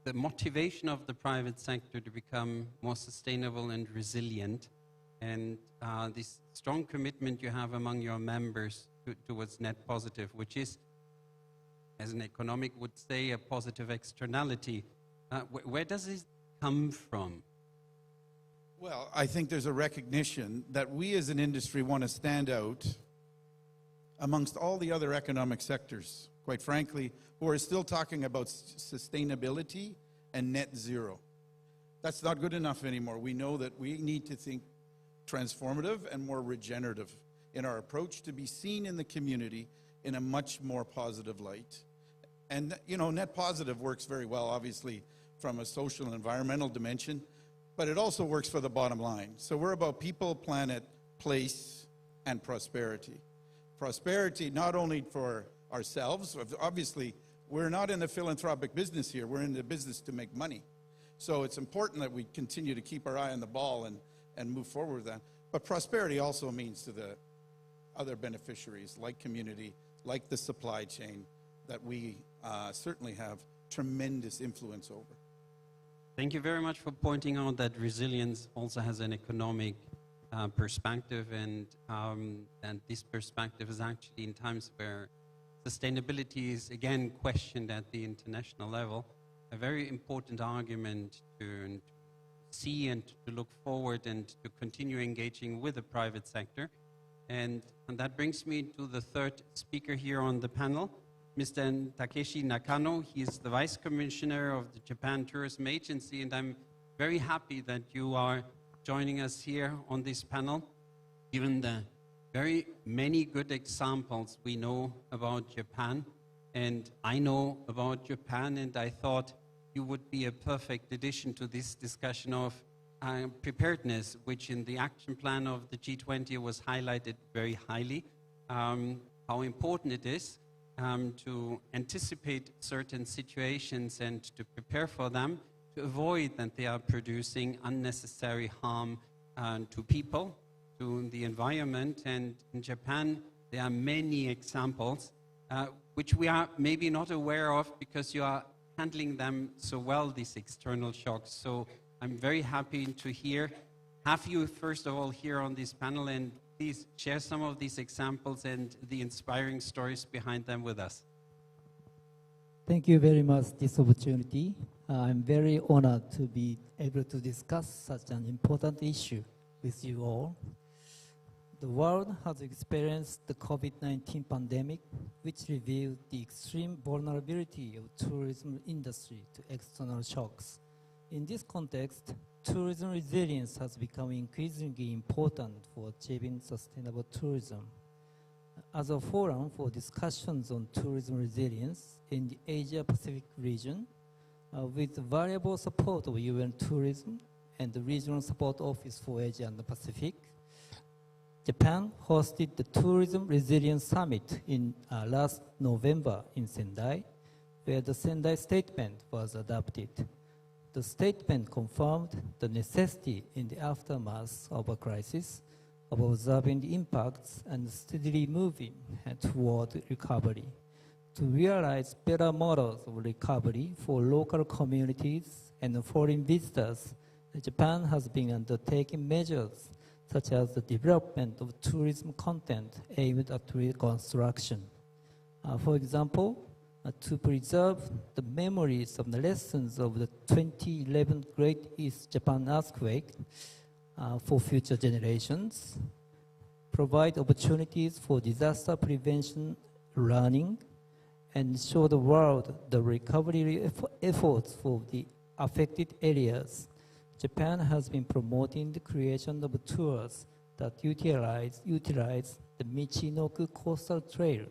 the motivation of the private sector to become more sustainable and resilient, and this strong commitment you have among your members towards net positive, which is, as an economic would say, a positive externality. Where does it come from? Well, I think there's a recognition that we as an industry want to stand out amongst all the other economic sectors, quite frankly, who are still talking about sustainability and net zero. That's not good enough anymore. We know that we need to think transformative and more regenerative in our approach to be seen in the community in a much more positive light. And, you know, net positive works very well, obviously, from a social and environmental dimension, but it also works for the bottom line. So we're about people, planet, place, and prosperity. Prosperity not only for ourselves, obviously, we're not in the philanthropic business here, we're in the business to make money. So it's important that we continue to keep our eye on the ball and move forward with that. But prosperity also means to the other beneficiaries, like community, like the supply chain, that we certainly have tremendous influence over. Thank you very much for pointing out that resilience also has an economic perspective, and this perspective is actually in times where sustainability is again questioned at the international level, a very important argument to see and to look forward and to continue engaging with the private sector. And that brings me to the third speaker here on the panel, Mr. Takeshi Nakano. He is the Vice Commissioner of the Japan Tourism Agency, and I'm very happy that you are joining us here on this panel, given the very many good examples we know about Japan, and I know about Japan, and I thought you would be a perfect addition to this discussion of preparedness, which in the action plan of the G20 was highlighted very highly, how important it is to anticipate certain situations and to prepare for them, to avoid that they are producing unnecessary harm to people, to the environment. And in Japan, there are many examples which we are maybe not aware of because you are handling them so well, these external shocks. So I'm very happy to have you first of all here on this panel, and please share some of these examples and the inspiring stories behind them with us. Thank you very much for this opportunity. I'm very honored to be able to discuss such an important issue with you all. The world has experienced the COVID-19 pandemic, which revealed the extreme vulnerability of tourism industry to external shocks. In this context, tourism resilience has become increasingly important for achieving sustainable tourism. As a forum for discussions on tourism resilience in the Asia-Pacific region, with the variable support of UN Tourism and the Regional Support Office for Asia and the Pacific, Japan hosted the Tourism Resilience Summit in last November in Sendai, where the Sendai Statement was adopted. The statement confirmed the necessity in the aftermath of a crisis of observing the impacts and steadily moving toward recovery. To realize better models of recovery for local communities and foreign visitors, Japan has been undertaking measures such as the development of tourism content aimed at reconstruction. For example, to preserve the memories of the lessons of the 2011 Great East Japan earthquake for future generations, provide opportunities for disaster prevention learning, and show the world the recovery efforts for the affected areas. Japan has been promoting the creation of tours that utilize the Michinoku Coastal Trail,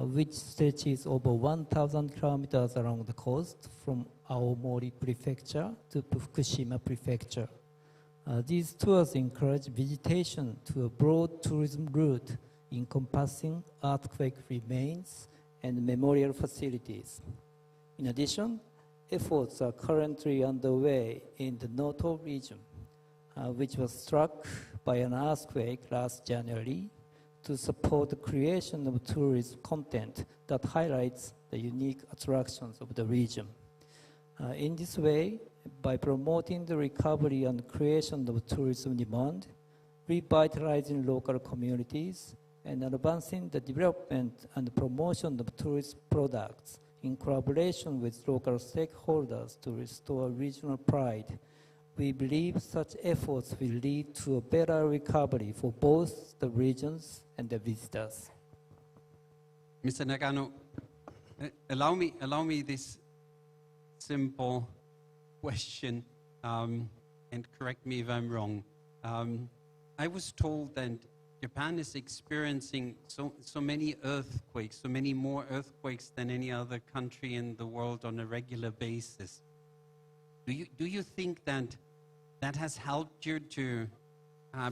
which stretches over 1,000 kilometers along the coast from Aomori Prefecture to Fukushima Prefecture. These tours encourage visitation to a broad tourism route encompassing earthquake remains and memorial facilities. In addition, efforts are currently underway in the Noto region, which was struck by an earthquake last January, to support the creation of tourism content that highlights the unique attractions of the region. In this way, by promoting the recovery and creation of tourism demand, revitalizing local communities, and advancing the development and promotion of tourist products in collaboration with local stakeholders to restore regional pride, we believe such efforts will lead to a better recovery for both the regions and the visitors. Mr. Nagano, allow me this simple question, and correct me if I'm wrong. I was told that Japan is experiencing so many earthquakes, so many more earthquakes than any other country in the world on a regular basis. Do you think that has helped you to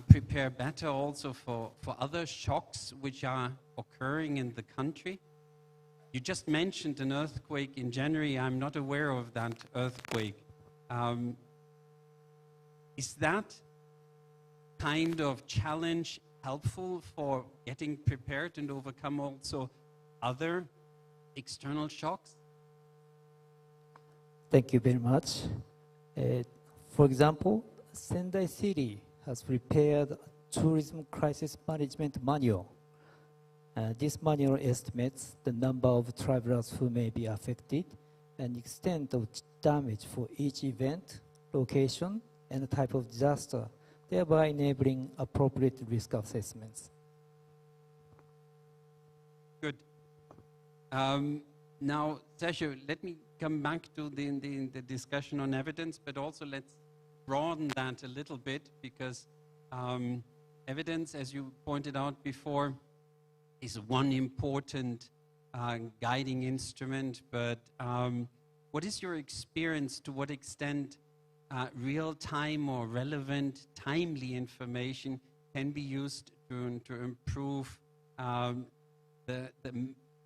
prepare better also for other shocks which are occurring in the country? You just mentioned an earthquake in January. I'm not aware of that earthquake. Is that kind of challenge helpful for getting prepared and overcome also other external shocks? Thank you very much. For example, Sendai City has prepared a tourism crisis management manual. This manual estimates the number of travelers who may be affected and extent of damage for each event, location, and type of disaster, thereby enabling appropriate risk assessments. Good. Now, Sergio, let me come back to the discussion on evidence, but also let's broaden that a little bit, because evidence, as you pointed out before, is one important guiding instrument, but what is your experience? To what extent real-time or relevant, timely information can be used to improve the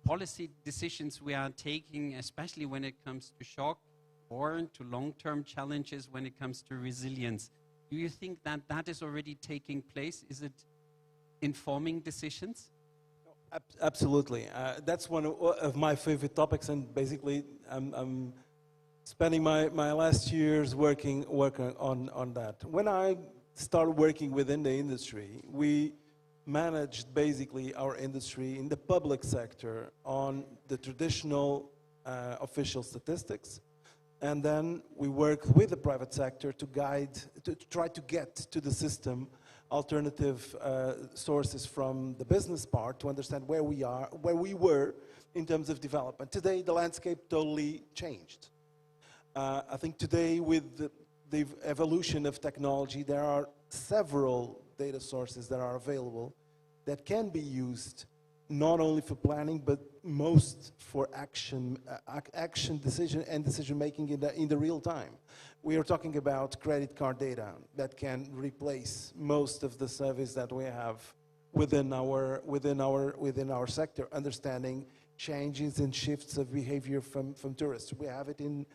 policy decisions we are taking, especially when it comes to shock or to long-term challenges when it comes to resilience? Do you think that that is already taking place? Is it informing decisions? Absolutely. That's one of my favorite topics, and basically I'm spending my last years working on that. When I started working within the industry, we managed basically our industry in the public sector on the traditional official statistics, and then we worked with the private sector to try to get to the system alternative sources from the business part to understand where we were in terms of development. Today, the landscape totally changed. I think today, with the evolution of technology, there are several data sources that are available that can be used not only for planning, but most for action decision making in the real time. We are talking about credit card data that can replace most of the service that we have within our sector, understanding changes and shifts of behavior from tourists. We have it in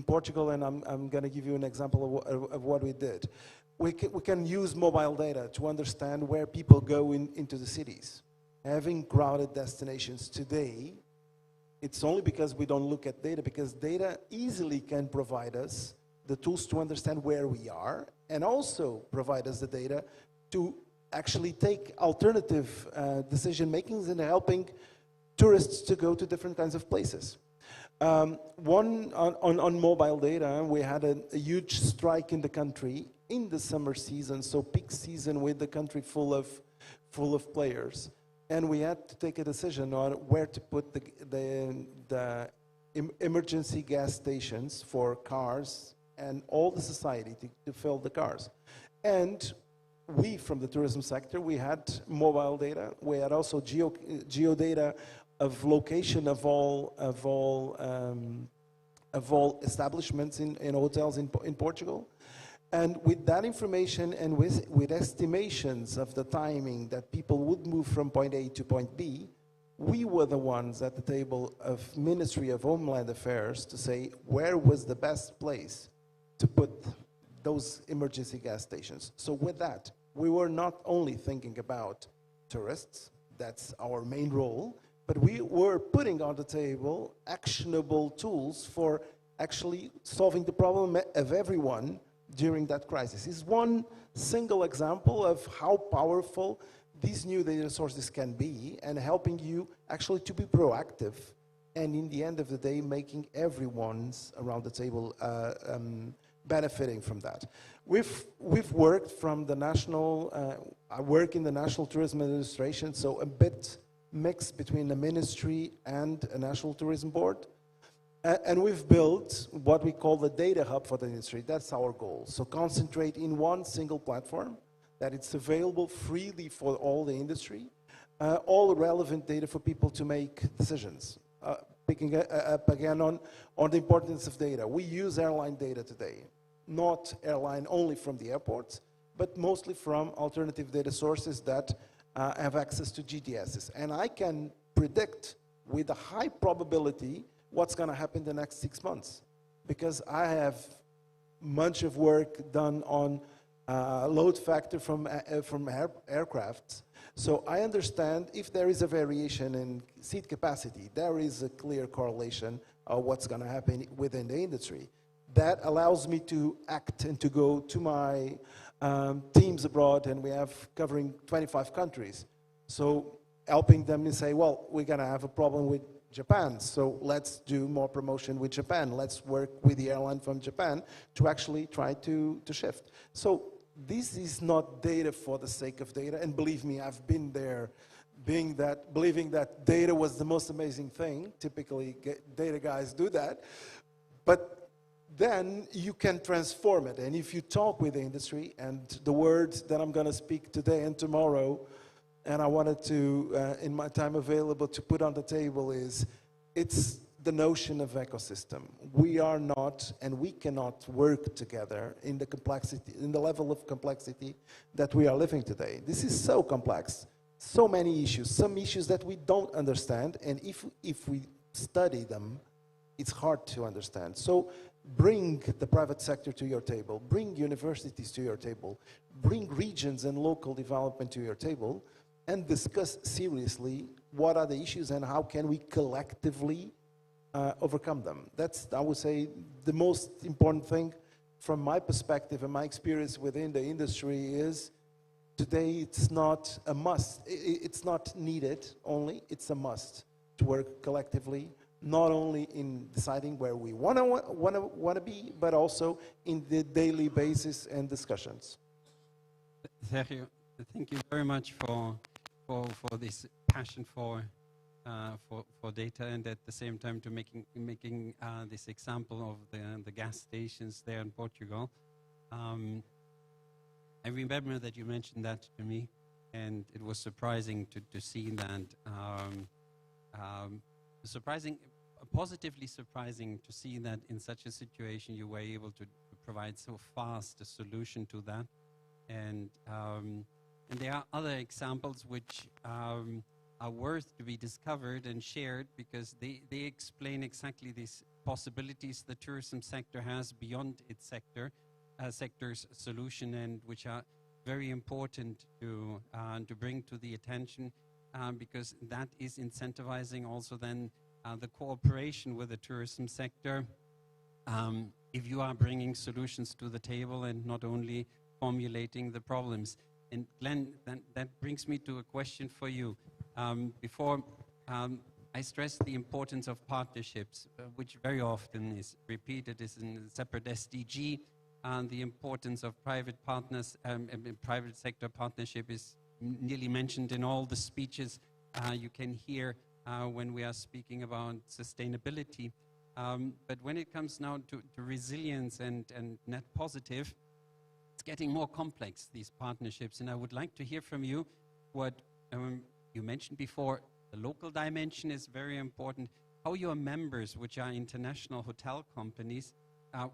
Portugal, and I'm going to give you an example of what we did. We can use mobile data to understand where people go into the cities. Having crowded destinations today, it's only because we don't look at data, because data easily can provide us the tools to understand where we are, and also provide us the data to actually take alternative decision makings and helping tourists to go to different kinds of places. One on mobile data, we had a huge strike in the country in the summer season, so peak season with the country full of players, and we had to take a decision on where to put the emergency gas stations for cars and all the society to fill the cars. And we, from the tourism sector, we had mobile data. We had also geo data of location of all establishments in hotels in Portugal. And with that information and with estimations of the timing that people would move from point A to point B, we were the ones at the table of Ministry of Homeland Affairs to say where was the best place to put those emergency gas stations. So with that, we were not only thinking about tourists, that's our main role, but we were putting on the table actionable tools for actually solving the problem of everyone during that crisis. It's one single example of how powerful these new data sources can be and helping you actually to be proactive and in the end of the day making everyone's around the table benefiting from that. We've worked from the national, I work in the National Tourism Administration, so a bit mixed between the ministry and a National Tourism Board. And we've built what we call the data hub for the industry. That's our goal. So concentrate in one single platform, that it's available freely for all the industry, all relevant data for people to make decisions. Picking up again on the importance of data. We use airline data today, not airline only from the airports, but mostly from alternative data sources that have access to GDSs. And I can predict with a high probability what's going to happen the next 6 months, because I have much of work done on load factor from aircraft. So I understand if there is a variation in seat capacity, there is a clear correlation of what's going to happen within the industry. That allows me to act and to go to my teams abroad, and we have covering 25 countries. So helping them to say, well, we're going to have a problem with Japan, so let's do more promotion with Japan. Let's work with the airline from Japan to actually try to shift. So this is not data for the sake of data, and believe me, I've been there, believing that data was the most amazing thing. Typically, data guys do that, but then you can transform it. And if you talk with the industry, and the words that I'm going to speak today and tomorrow, and I wanted to, in my time available, to put on the table is, it's the notion of ecosystem. We are not, and we cannot work together in the complexity, in the level of complexity that we are living today. This is so complex, so many issues, some issues that we don't understand, and if we study them, it's hard to understand. So bring the private sector to your table, bring universities to your table, bring regions and local development to your table, and discuss seriously what are the issues and how can we collectively overcome them. That's, I would say, the most important thing from my perspective and my experience within the industry is today it's not a must. It's not needed only, it's a must to work collectively, not only in deciding where we want to be, but also in the daily basis and discussions. Sergio, thank you very much for this passion for data, and at the same time to making this example of the gas stations there in Portugal. I remember that you mentioned that to me, and it was surprising to see that. Positively surprising to see that in such a situation you were able to provide so fast a solution to that. And there are other examples which are worth to be discovered and shared, because they explain exactly these possibilities the tourism sector has beyond its sector's solution, and which are very important to bring to the attention, because that is incentivizing also then the cooperation with the tourism sector, if you are bringing solutions to the table and not only formulating the problems. And Glenn, that brings me to a question for you. Before, I stressed the importance of partnerships, which very often is repeated as in a separate SDG, and the importance of private partners, private sector partnership is nearly mentioned in all the speeches you can hear when we are speaking about sustainability. But when it comes now to resilience and net positive, it's getting more complex, these partnerships. And I would like to hear from you what you mentioned before. The local dimension is very important. How your members, which are international hotel companies,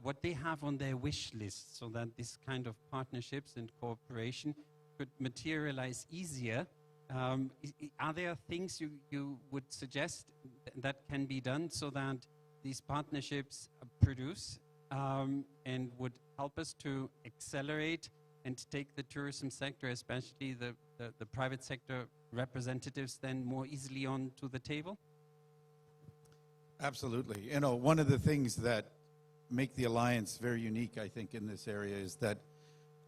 what they have on their wish list, so that this kind of partnerships and cooperation could materialize easier. Are there things you would suggest that can be done so that these partnerships produce and would help us to accelerate and take the tourism sector, especially the private sector representatives, then more easily onto the table? Absolutely. You know, one of the things that make the alliance very unique, I think, in this area is that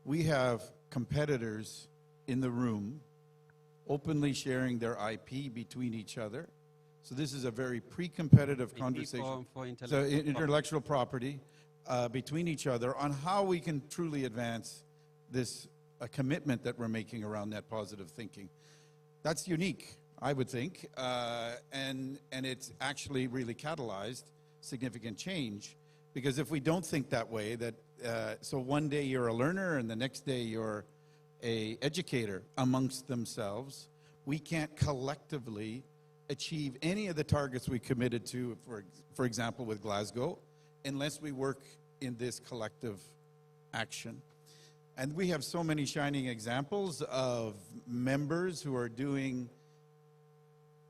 we have competitors in the room openly sharing their IP between each other. So this is a very pre-competitive conversation. For So intellectual property between each other on how we can truly advance this commitment that we're making around net positive thinking. That's unique, I would think, and it's actually really catalyzed significant change, because if we don't think that way, that so one day you're a learner and the next day you're a educator amongst themselves, we can't collectively achieve any of the targets we committed to, for example, with Glasgow, unless we work in this collective action. And we have so many shining examples of members who are doing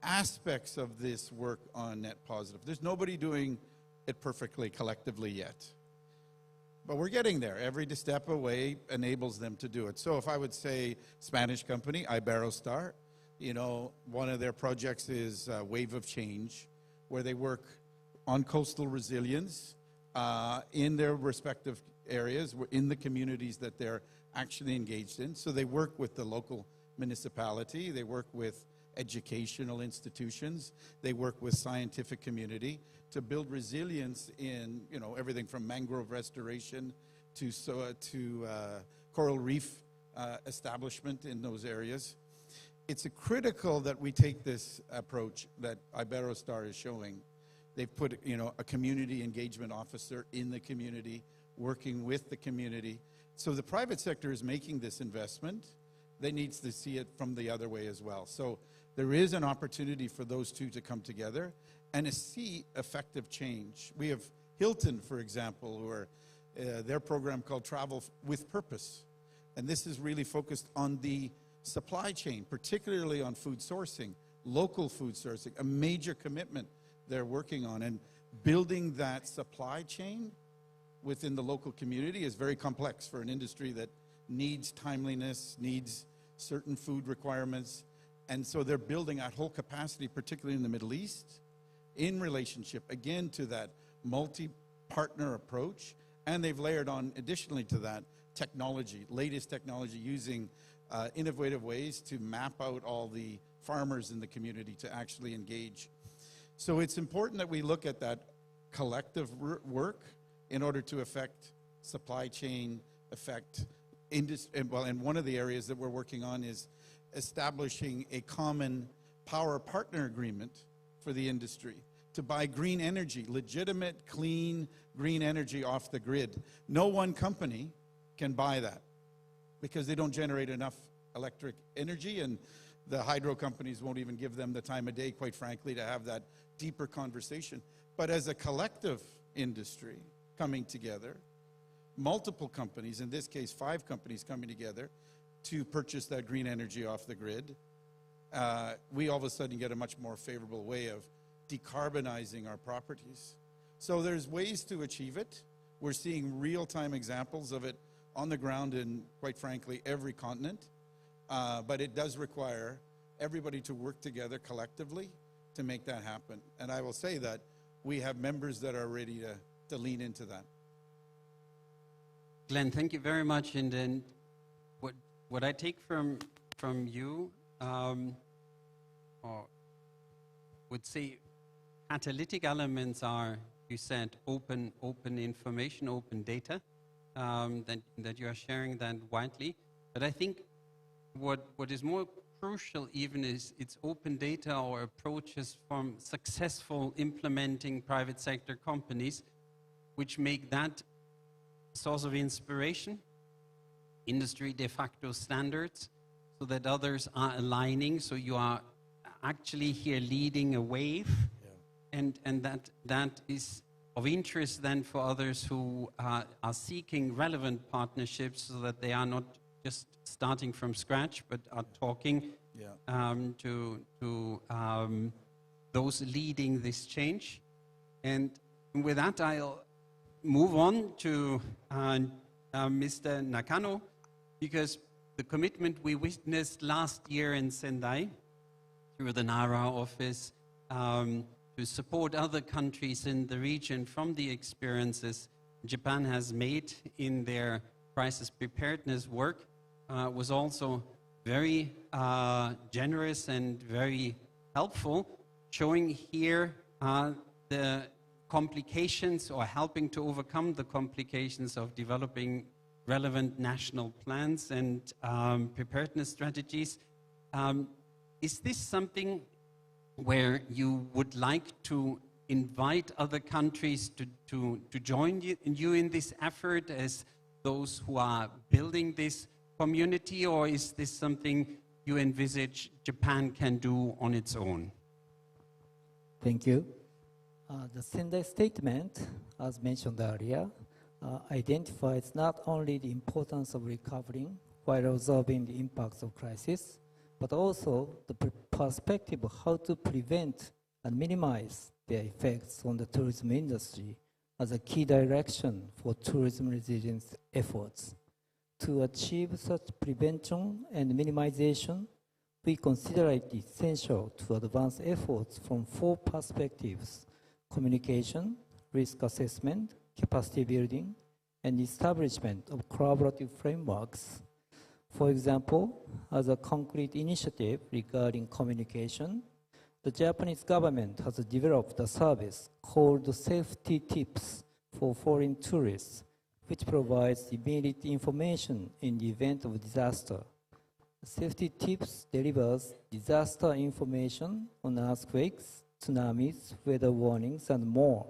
aspects of this work on net positive. There's nobody doing it perfectly collectively yet. But we're getting there. Every step away enables them to do it. So if I would say Spanish company, Iberostar, you know, one of their projects is Wave of Change, where they work on coastal resilience in their respective areas, in the communities that they're actually engaged in. So they work with the local municipality, they work with educational institutions, they work with scientific community to build resilience in, you know, everything from mangrove restoration to coral reef establishment in those areas. It's critical that we take this approach that Iberostar is showing. They've put, you know, a community engagement officer in the community, working with the community. So the private sector is making this investment. They need to see it from the other way as well. So there is an opportunity for those two to come together and to see effective change. We have Hilton, for example, who are their program called Travel with Purpose. And this is really focused on the supply chain, particularly on food sourcing, local food sourcing, a major commitment they're working on. And building that supply chain within the local community is very complex for an industry that needs timeliness, needs certain food requirements. And so they're building that whole capacity, particularly in the Middle East, in relationship, again, to that multi-partner approach. And they've layered on, additionally to that, technology, latest technology, using innovative ways to map out all the farmers in the community to actually engage. So it's important that we look at that collective work in order to affect supply chain, affect industry. Well, and one of the areas that we're working on is establishing a common power partner agreement for the industry to buy green energy, legitimate, clean, green energy off the grid. No one company can buy that because they don't generate enough electric energy, and the hydro companies won't even give them the time of day, quite frankly, to have that deeper conversation. But as a collective industry coming together, multiple companies, in this case 5 companies coming together to purchase that green energy off the grid, we all of a sudden get a much more favorable way of decarbonizing our properties. So there's ways to achieve it. We're seeing real-time examples of it on the ground in, quite frankly, every continent. But it does require everybody to work together collectively to make that happen. And I will say that we have members that are ready to lean into that. Glenn, thank you very much. And then what I take from you, or would say catalytic elements are, you said, open information, open data, that you are sharing that widely. But I think what is more crucial even is it's open data or approaches from successful implementing private sector companies, which make that source of inspiration, industry de facto standards, so that others are aligning. So you are actually here leading a wave, and that is of interest then for others who are seeking relevant partnerships, so that they are not just starting from scratch, but are talking to those leading this change. And with that, I'll move on to Mr. Nakano, because the commitment we witnessed last year in Sendai through the NARA office to support other countries in the region from the experiences Japan has made in their crisis preparedness work was also very generous and very helpful, showing here the complications or helping to overcome the complications of developing relevant national plans and preparedness strategies. Is this something where you would like to invite other countries to join you in this effort as those who are building this community, or is this something you envisage Japan can do on its own? Thank you. The Sendai statement, as mentioned earlier, identifies not only the importance of recovering while observing the impacts of crisis, but also the perspective of how to prevent and minimize their effects on the tourism industry as a key direction for tourism resilience efforts. To achieve such prevention and minimization, we consider it essential to advance efforts from 4 perspectives: communication, risk assessment, capacity building, and establishment of collaborative frameworks. For example, as a concrete initiative regarding communication, the Japanese government has developed a service called Safety Tips for foreign tourists, which provides immediate information in the event of disaster. Safety Tips delivers disaster information on earthquakes, tsunamis, weather warnings, and more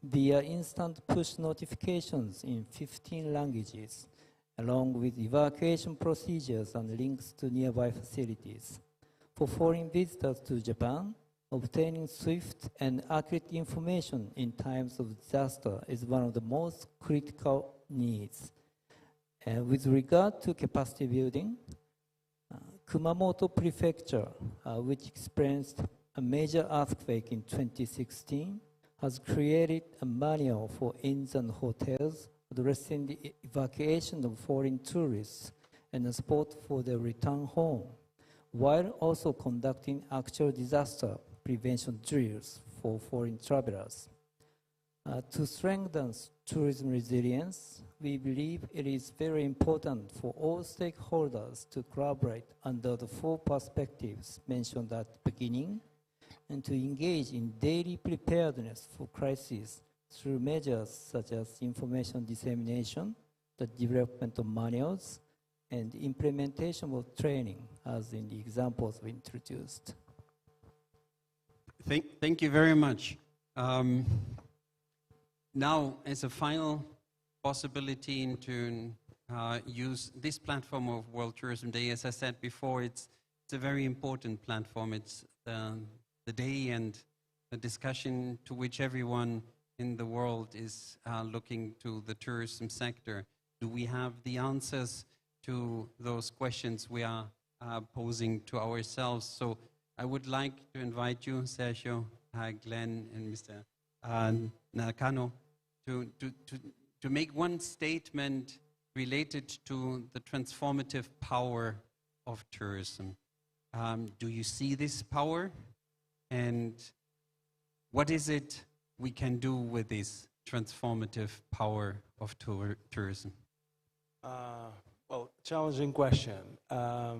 via instant push notifications in 15 languages, along with evacuation procedures and links to nearby facilities. For foreign visitors to Japan, obtaining swift and accurate information in times of disaster is one of the most critical needs. With regard to capacity building, Kumamoto Prefecture, which experienced a major earthquake in 2016, has created a manual for inns and hotels addressing the evacuation of foreign tourists and the support for their return home, while also conducting actual disaster prevention drills for foreign travelers. To strengthen tourism resilience, we believe it is very important for all stakeholders to collaborate under the 4 perspectives mentioned at the beginning, and to engage in daily preparedness for crises through measures such as information dissemination, the development of manuals, and implementation of training, as in the examples we introduced. Thank you very much. Now, as a final possibility to use this platform of World Tourism Day, as I said before, it's a very important platform. It's the day and the discussion to which everyone in the world is looking to the tourism sector. Do we have the answers to those questions we are posing to ourselves? So I would like to invite you, Sergio, Glenn, and Mr. Nakano, to make one statement related to the transformative power of tourism. Do you see this power? And what is it we can do with this transformative power of tourism? Well, challenging question. I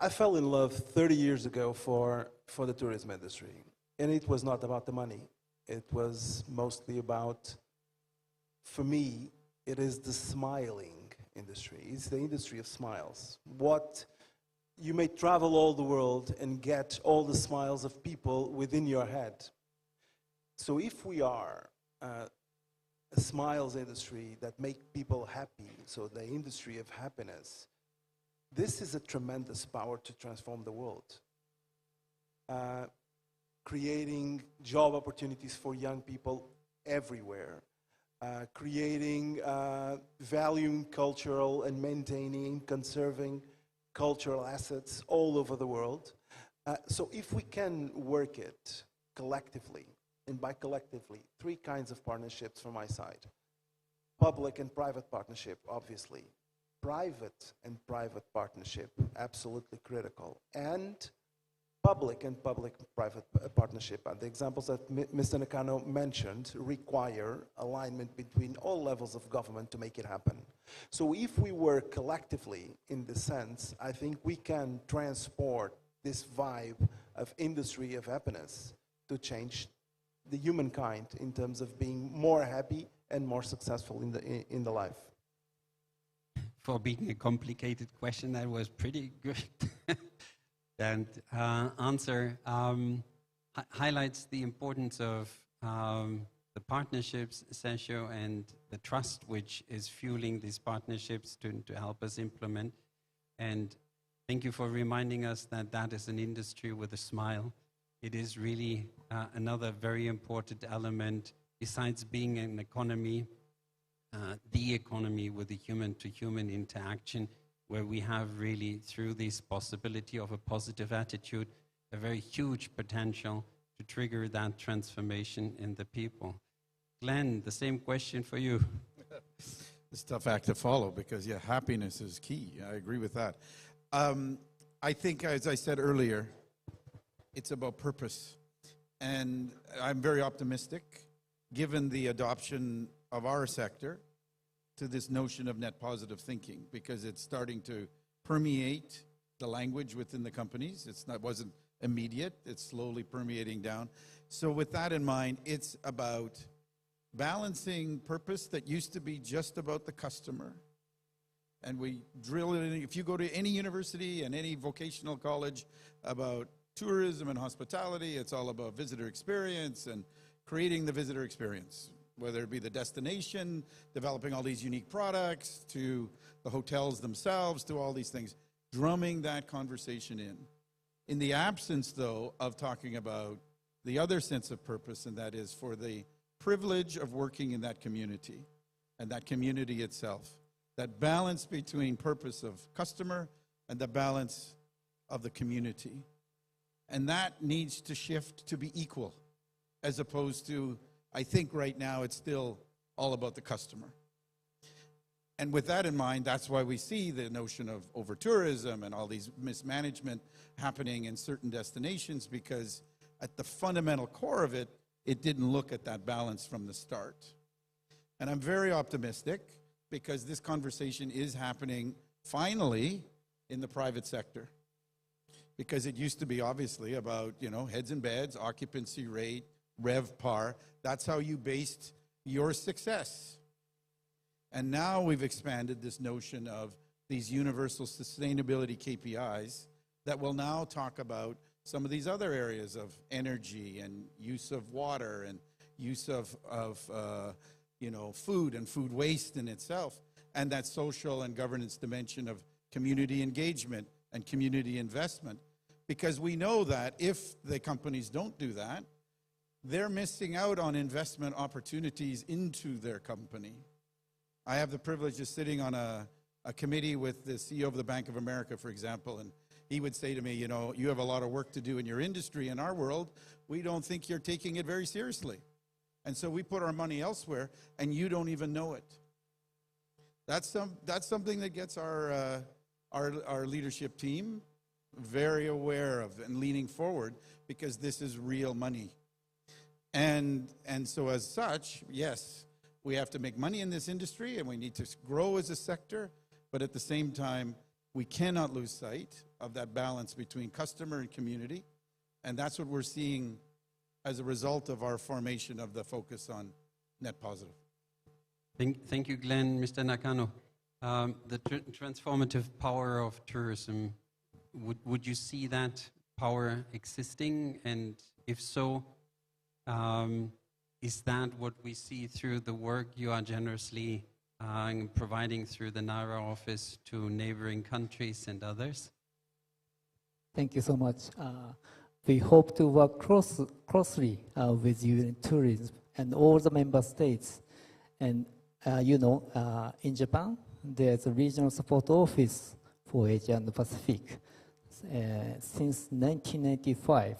fell in love 30 years ago for the tourism industry. And it was not about the money. It was mostly about, for me, it is the smiling industry. It's the industry of smiles. You may travel all the world and get all the smiles of people within your head. So if we are a smiles industry that make people happy, so the industry of happiness, this is a tremendous power to transform the world. Creating job opportunities for young people everywhere. Creating, valuing cultural and maintaining, conserving cultural assets all over the world. So if we can work it collectively, and by collectively, 3 kinds of partnerships from my side. Public and private partnership, obviously. Private and private partnership, absolutely critical. And public and public-private partnership. The examples that Mr. Nakano mentioned require alignment between all levels of government to make it happen. So if we work collectively in this sense, I think we can transport this vibe of industry of happiness to change the humankind in terms of being more happy and more successful in the life. For being a complicated question, that was pretty good. And answer highlights the importance of the partnerships, Sergio, and the trust which is fueling these partnerships to help us implement. And thank you for reminding us that that is an industry with a smile. It is really another very important element, besides being an economy, the economy with the human-to-human interaction, where we have really, through this possibility of a positive attitude, a very huge potential to trigger that transformation in the people. Glenn, the same question for you. It's a tough act to follow because, yeah, happiness is key. I agree with that. I think, as I said earlier, it's about purpose. And I'm very optimistic, given the adoption of our sector to this notion of net positive thinking, because it's starting to permeate the language within the companies. Wasn't immediate, it's slowly permeating down. So with that in mind, it's about balancing purpose that used to be just about the customer. And we drill it in. If you go to any university and any vocational college about tourism and hospitality, it's all about visitor experience and creating the visitor experience, whether it be the destination, developing all these unique products, to the hotels themselves, to all these things, drumming that conversation in. In the absence, though, of talking about the other sense of purpose, and that is for the privilege of working in that community and that community itself, that balance between purpose of customer and the balance of the community. And that needs to shift to be equal, as opposed to, I think right now it's still all about the customer. And with that in mind, that's why we see the notion of over-tourism and all these mismanagement happening in certain destinations, because at the fundamental core of it, it didn't look at that balance from the start. And I'm very optimistic because this conversation is happening finally in the private sector. Because it used to be obviously about, heads and beds, occupancy rate, RevPAR. That's how you based your success. And now we've expanded this notion of these universal sustainability KPIs that will now talk about some of these other areas of energy and use of water and use of food and food waste in itself, and that social and governance dimension of community engagement and community investment. Because we know that if the companies don't do that, they're missing out on investment opportunities into their company. I have the privilege of sitting on a committee with the CEO of the Bank of America, for example, and he would say to me, you have a lot of work to do in your industry. In our world, we don't think you're taking it very seriously. And so we put our money elsewhere, and you don't even know it. That's something that gets our leadership team very aware of and leaning forward, because this is real money. And so as such, yes, we have to make money in this industry and we need to grow as a sector, but at the same time, we cannot lose sight of that balance between customer and community. And that's what we're seeing as a result of our formation of the focus on net positive. Thank you, Glenn. Mr. Nakano, the transformative power of tourism, would you see that power existing? And if so, is that what we see through the work you are generously providing through the NARA office to neighboring countries and others? Thank you so much. We hope to work closely with you in tourism and all the member states. And in Japan, there's a regional support office for Asia and the Pacific since 1995.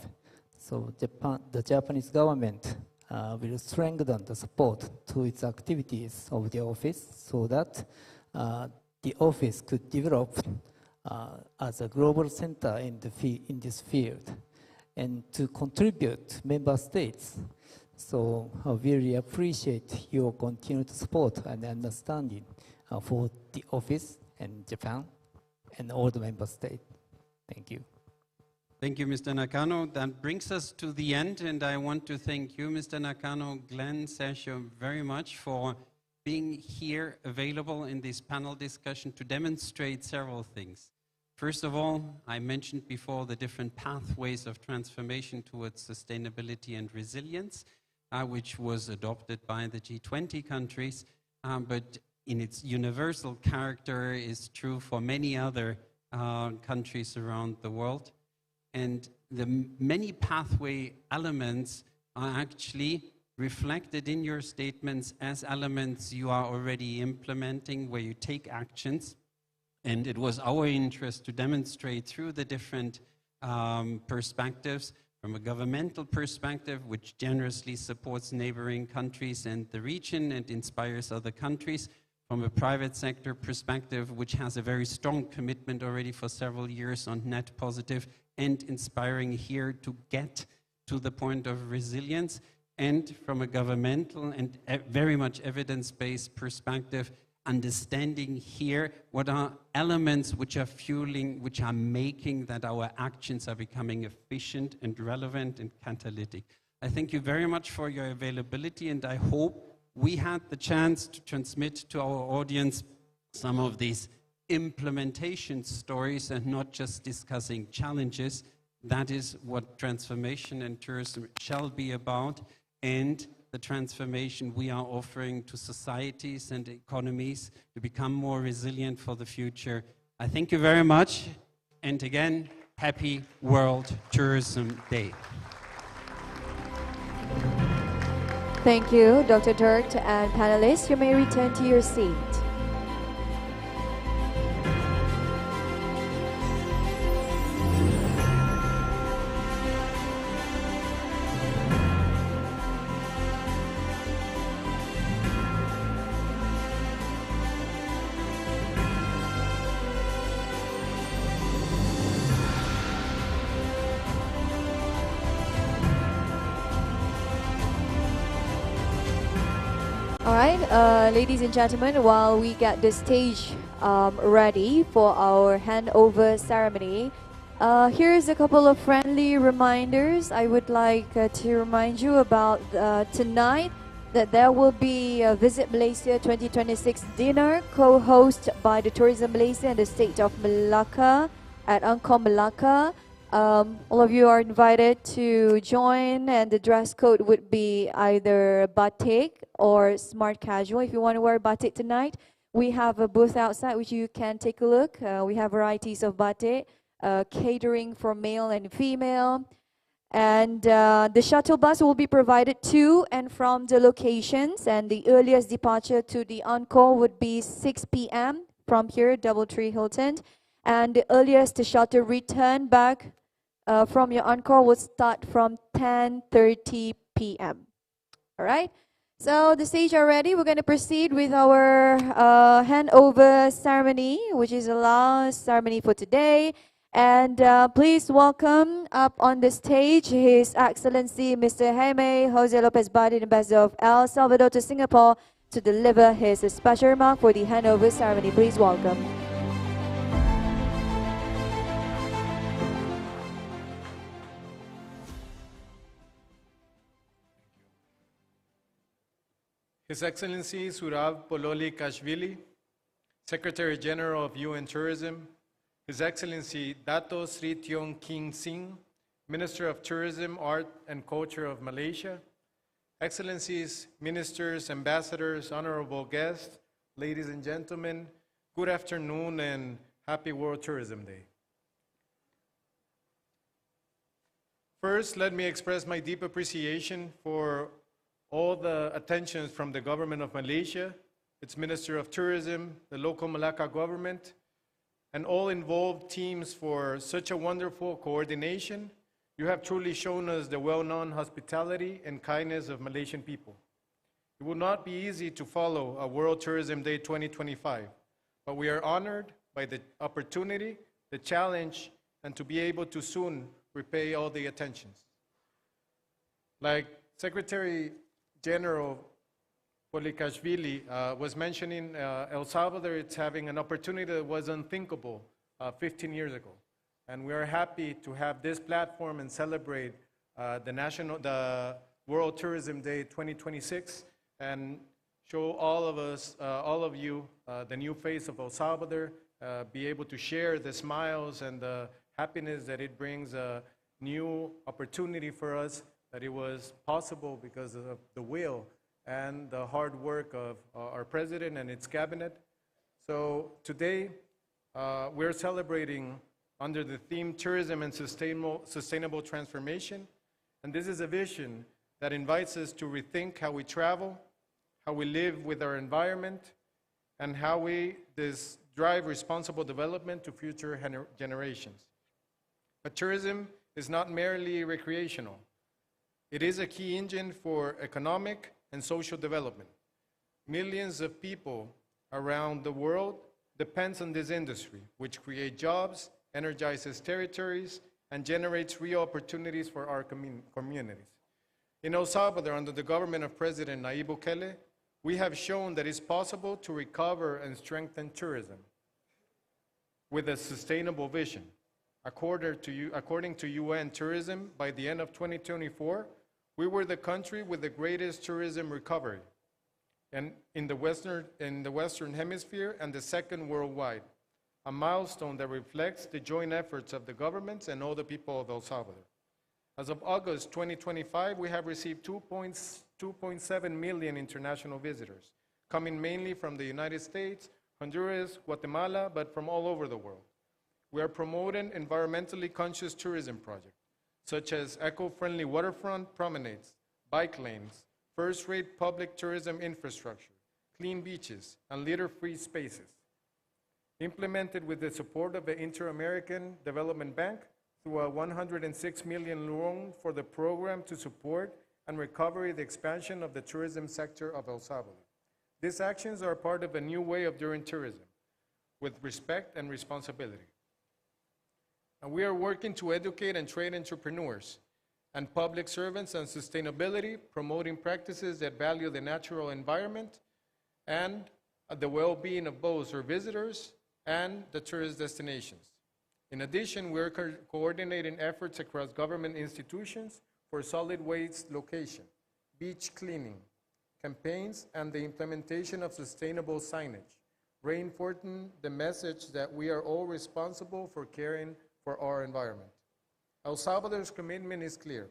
So the Japanese government will strengthen the support to its activities of the office so that the office could develop as a global center in this field. and to contribute member states. So I really appreciate your continued support and understanding for the office and Japan and all the member states. Thank you. Thank you, Mr. Nakano. That brings us to the end, and I want to thank you, Mr. Nakano, Glenn, Sergio, very much for being here available in this panel discussion to demonstrate several things. First of all, I mentioned before the different pathways of transformation towards sustainability and resilience, which was adopted by the G20 countries, but in its universal character is true for many other countries around the world. And the many pathway elements are actually reflected in your statements as elements you are already implementing, where you take actions. And it was our interest to demonstrate through the different perspectives, from a governmental perspective, which generously supports neighboring countries and the region and inspires other countries, from a private sector perspective, which has a very strong commitment already for several years on net positive and inspiring here to get to the point of resilience, and from a governmental and very much evidence-based perspective, understanding here what are elements which are fueling, which are making that our actions are becoming efficient and relevant and catalytic. I thank you very much for your availability, and I hope we had the chance to transmit to our audience some of these implementation stories and not just discussing challenges. That is what transformation and tourism shall be about, and the transformation we are offering to societies and economies to become more resilient for the future. I thank you very much, and again, happy World Tourism Day. Thank you, Dr. Dirk, and panelists. You may return to your seat. Ladies and gentlemen, while we get the stage ready for our handover ceremony, here's a couple of friendly reminders. I would like to remind you about tonight that there will be a Visit Malaysia 2026 dinner co-hosted by the Tourism Malaysia and the State of Malacca at Angkor Malacca. All of you are invited to join, and the dress code would be either batik or smart casual. If you want to wear batik tonight, we have a booth outside which you can take a look. We have varieties of batik, catering for male and female. And the shuttle bus will be provided to and from the locations, and the earliest departure to the Angkor would be 6 p.m. from here, Doubletree Hilton. And the earliest shuttle return back from your Angkor will start from 10:30 p.m. All right? So the stage are ready. We're going to proceed with our handover ceremony, which is the last ceremony for today. And please welcome up on the stage His Excellency Mr. Jaime Jose Lopez Badi, Ambassador of El Salvador to Singapore, to deliver his special remark for the handover ceremony. Please welcome. His Excellency Surab Pololi Kashvili, Secretary General of UN Tourism, His Excellency Dato Sri Tiong King Sing, Minister of Tourism, Art and Culture of Malaysia, Excellencies, Ministers, Ambassadors, Honorable Guests, ladies and gentlemen, good afternoon and happy World Tourism Day. First, let me express my deep appreciation for all the attention from the government of Malaysia, its Minister of Tourism, the local Malacca government, and all involved teams for such a wonderful coordination. You have truly shown us the well-known hospitality and kindness of Malaysian people. It will not be easy to follow a World Tourism Day 2025, but we are honored by the opportunity, the challenge, and to be able to soon repay all the attentions. Like Secretary General Polikashvili was mentioning, El Salvador, it's having an opportunity that was unthinkable 15 years ago. And we are happy to have this platform and celebrate the World Tourism Day 2026 and show all of us, all of you, the new face of El Salvador, be able to share the smiles and the happiness that it brings, a new opportunity for us, that it was possible because of the will and the hard work of our president and its cabinet. So today, we're celebrating under the theme Tourism and Sustainable Transformation. And this is a vision that invites us to rethink how we travel, how we live with our environment, and how we drive responsible development to future generations. But tourism is not merely recreational. It is a key engine for economic and social development. Millions of people around the world depend on this industry, which creates jobs, energizes territories, and generates real opportunities for our communities. In El Salvador, under the government of President Nayib Bukele, we have shown that it's possible to recover and strengthen tourism with a sustainable vision. According to UN Tourism, by the end of 2024, we were the country with the greatest tourism recovery and in the Western Hemisphere and the second worldwide, a milestone that reflects the joint efforts of the governments and all the people of El Salvador. As of August 2025, we have received 2.7 million international visitors, coming mainly from the United States, Honduras, Guatemala, but from all over the world. We are promoting environmentally conscious tourism projects, such as eco-friendly waterfront promenades, bike lanes, first-rate public tourism infrastructure, clean beaches, and litter-free spaces. Implemented with the support of the Inter-American Development Bank through a $106 million loan for the program to support and recover the expansion of the tourism sector of El Salvador. These actions are part of a new way of doing tourism, with respect and responsibility. And we are working to educate and train entrepreneurs and public servants on sustainability, promoting practices that value the natural environment and the well-being of both our visitors and the tourist destinations. In addition, we're coordinating efforts across government institutions for solid waste location, beach cleaning, campaigns, and the implementation of sustainable signage, reinforcing the message that we are all responsible for caring for our environment. El Salvador's commitment is clear.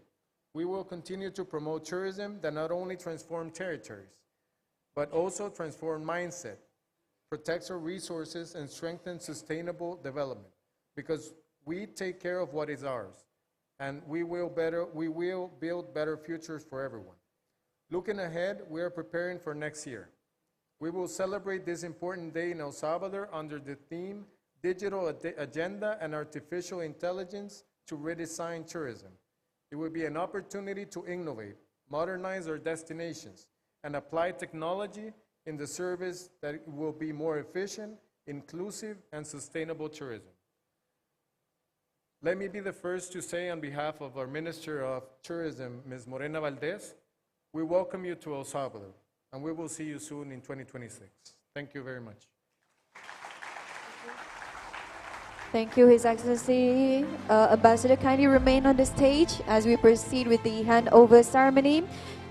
We will continue to promote tourism that not only transforms territories, but also transforms mindset, protects our resources, and strengthens sustainable development, because we take care of what is ours, and we will build better futures for everyone. Looking ahead, we are preparing for next year. We will celebrate this important day in El Salvador under the theme Digital Agenda and Artificial Intelligence to Redesign Tourism. It will be an opportunity to innovate, modernize our destinations, and apply technology in the service that will be more efficient, inclusive, and sustainable tourism. Let me be the first to say on behalf of our Minister of Tourism, Ms. Morena Valdez, we welcome you to El Salvador, and we will see you soon in 2026. Thank you very much. Thank you, His Excellency. Ambassador, kindly remain on the stage as we proceed with the handover ceremony.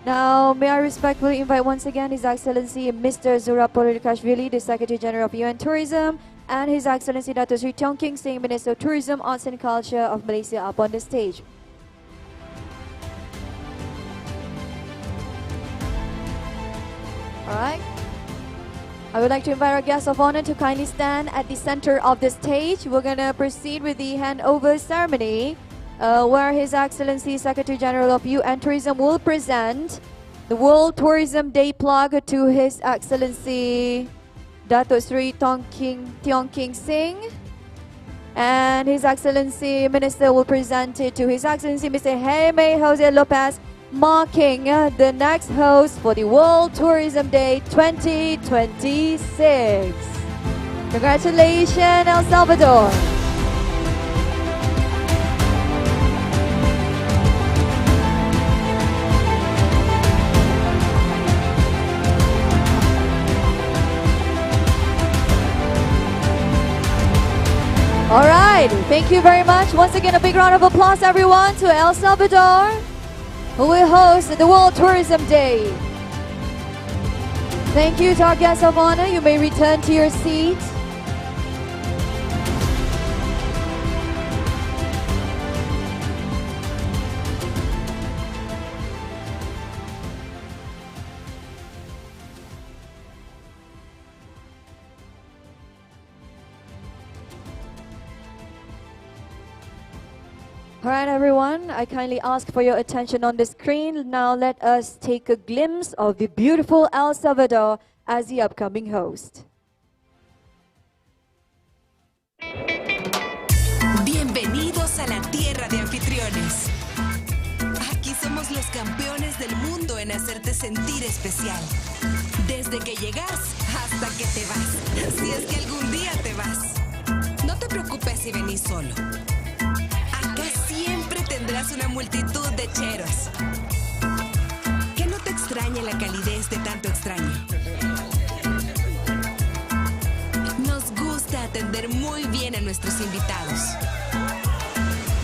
Now, may I respectfully invite once again His Excellency Mr. Zurab Polikashvili, the Secretary General of UN Tourism, and His Excellency Dato Sri Tiong King Sing, Minister of Tourism, Arts and Culture of Malaysia, up on the stage. All right. I would like to invite our guests of honor to kindly stand at the center of the stage. We're going to proceed with the handover ceremony, where His Excellency Secretary General of UN Tourism will present the World Tourism Day plaque to His Excellency Dato Sri Tiong King Sing. And His Excellency Minister will present it to His Excellency Mr. Jaime Jose Lopez, marking the next host for the World Tourism Day 2026. Congratulations, El Salvador. right, thank you very much. Once again, a big round of applause, everyone, to El Salvador, who will host the World Tourism Day. Thank you to our guests of honor. You may return to your seat. All right, everyone, I kindly ask for your attention on the screen. Now let us take a glimpse of the beautiful El Salvador as the upcoming host. Bienvenidos a la tierra de anfitriones. Aquí somos los campeones del mundo en hacerte sentir especial. Desde que llegas hasta que te vas. Si es que algún día te vas. No te preocupes si venís solo. Acá siempre tendrás una multitud de cheros. Que no te extrañe la calidez de tanto extraño. Nos gusta atender muy bien a nuestros invitados.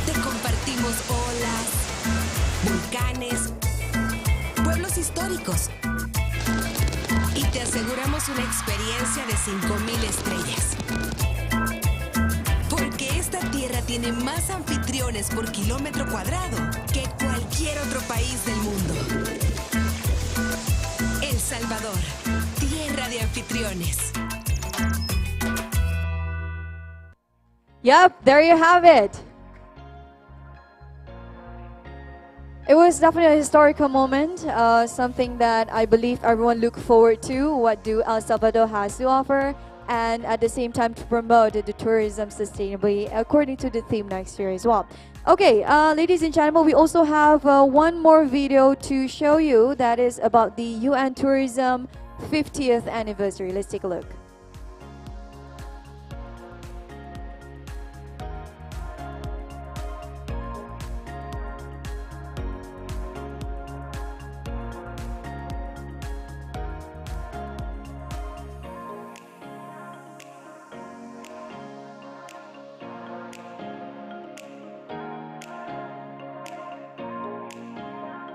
Te compartimos olas, volcanes, pueblos históricos. Y te aseguramos una experiencia de 5,000 estrellas. Porque esta tierra tiene más anfitriones por kilómetro cuadrado que cualquier otro país del mundo. El Salvador, tierra de anfitriones. Yep, there you have it. It was definitely a historical moment, something that I believe everyone look forward to. What do El Salvador has to offer? And at the same time to promote the tourism sustainably according to the theme next year as well. Okay, ladies and gentlemen, we also have one more video to show you that is about the UN Tourism 50th anniversary. Let's take a look.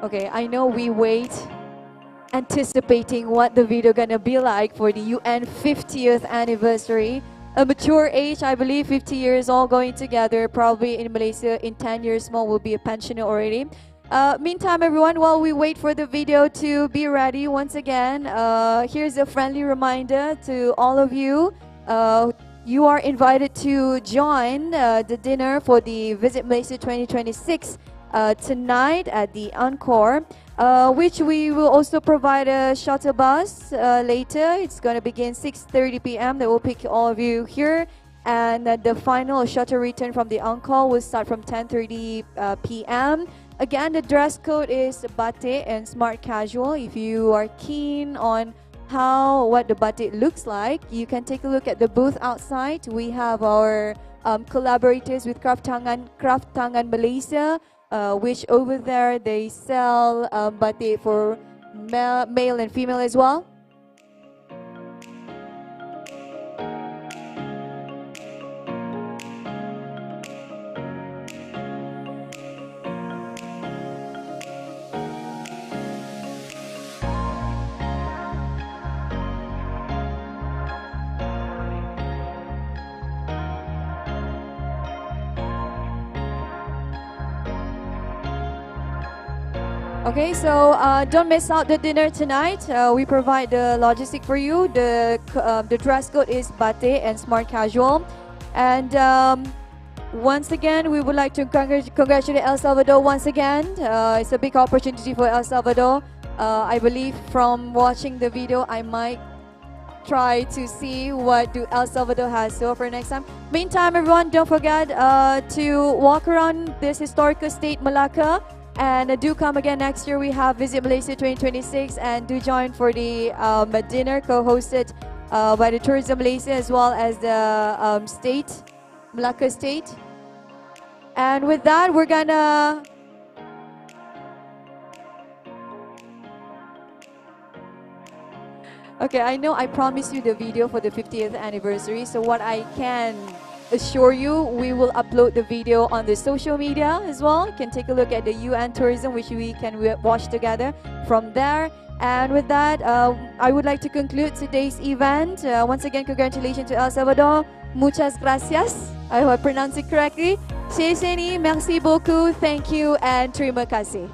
Okay, I know we wait anticipating what the video gonna be like for the UN 50th anniversary. A mature age, I believe 50 years all going together, probably in Malaysia in 10 years more will be a pensioner already. Meantime, everyone, while we wait for the video to be ready, once again, here's a friendly reminder to all of you. You are invited to join the dinner for the Visit Malaysia 2026 tonight at the Encore, which we will also provide a shuttle bus later. It's going to begin 6:30 p.m. That will pick all of you here, and the final shuttle return from the Encore will start from 10:30 p.m. Again, the dress code is batik and smart casual. If you are keen on what the batik looks like, you can take a look at the booth outside. We have our collaborators with Craft Tangan Malaysia, which over there they sell batik for male and female as well. Okay, so don't miss out the dinner tonight. We provide the logistic for you. The dress code is batik and smart casual. And once again, we would like to congratulate El Salvador once again. It's a big opportunity for El Salvador. I believe from watching the video, I might try to see what do El Salvador has to offer next time. Meantime, everyone, don't forget to walk around this historical state, Malacca. And do come again next year. We have Visit Malaysia 2026, and do join for the dinner co-hosted by the Tourism Malaysia as well as the state, Malacca State. And with that, we're gonna okay, I know I promised you the video for the 50th anniversary. So what I can assure you we will upload the video on the social media as well. You can take a look at the UN Tourism, which we can watch together from there. And with that, I would like to conclude today's event. Once again, congratulations to El Salvador. Muchas gracias. I hope I pronounced it correctly. Merci beaucoup, thank you, and terima kasih.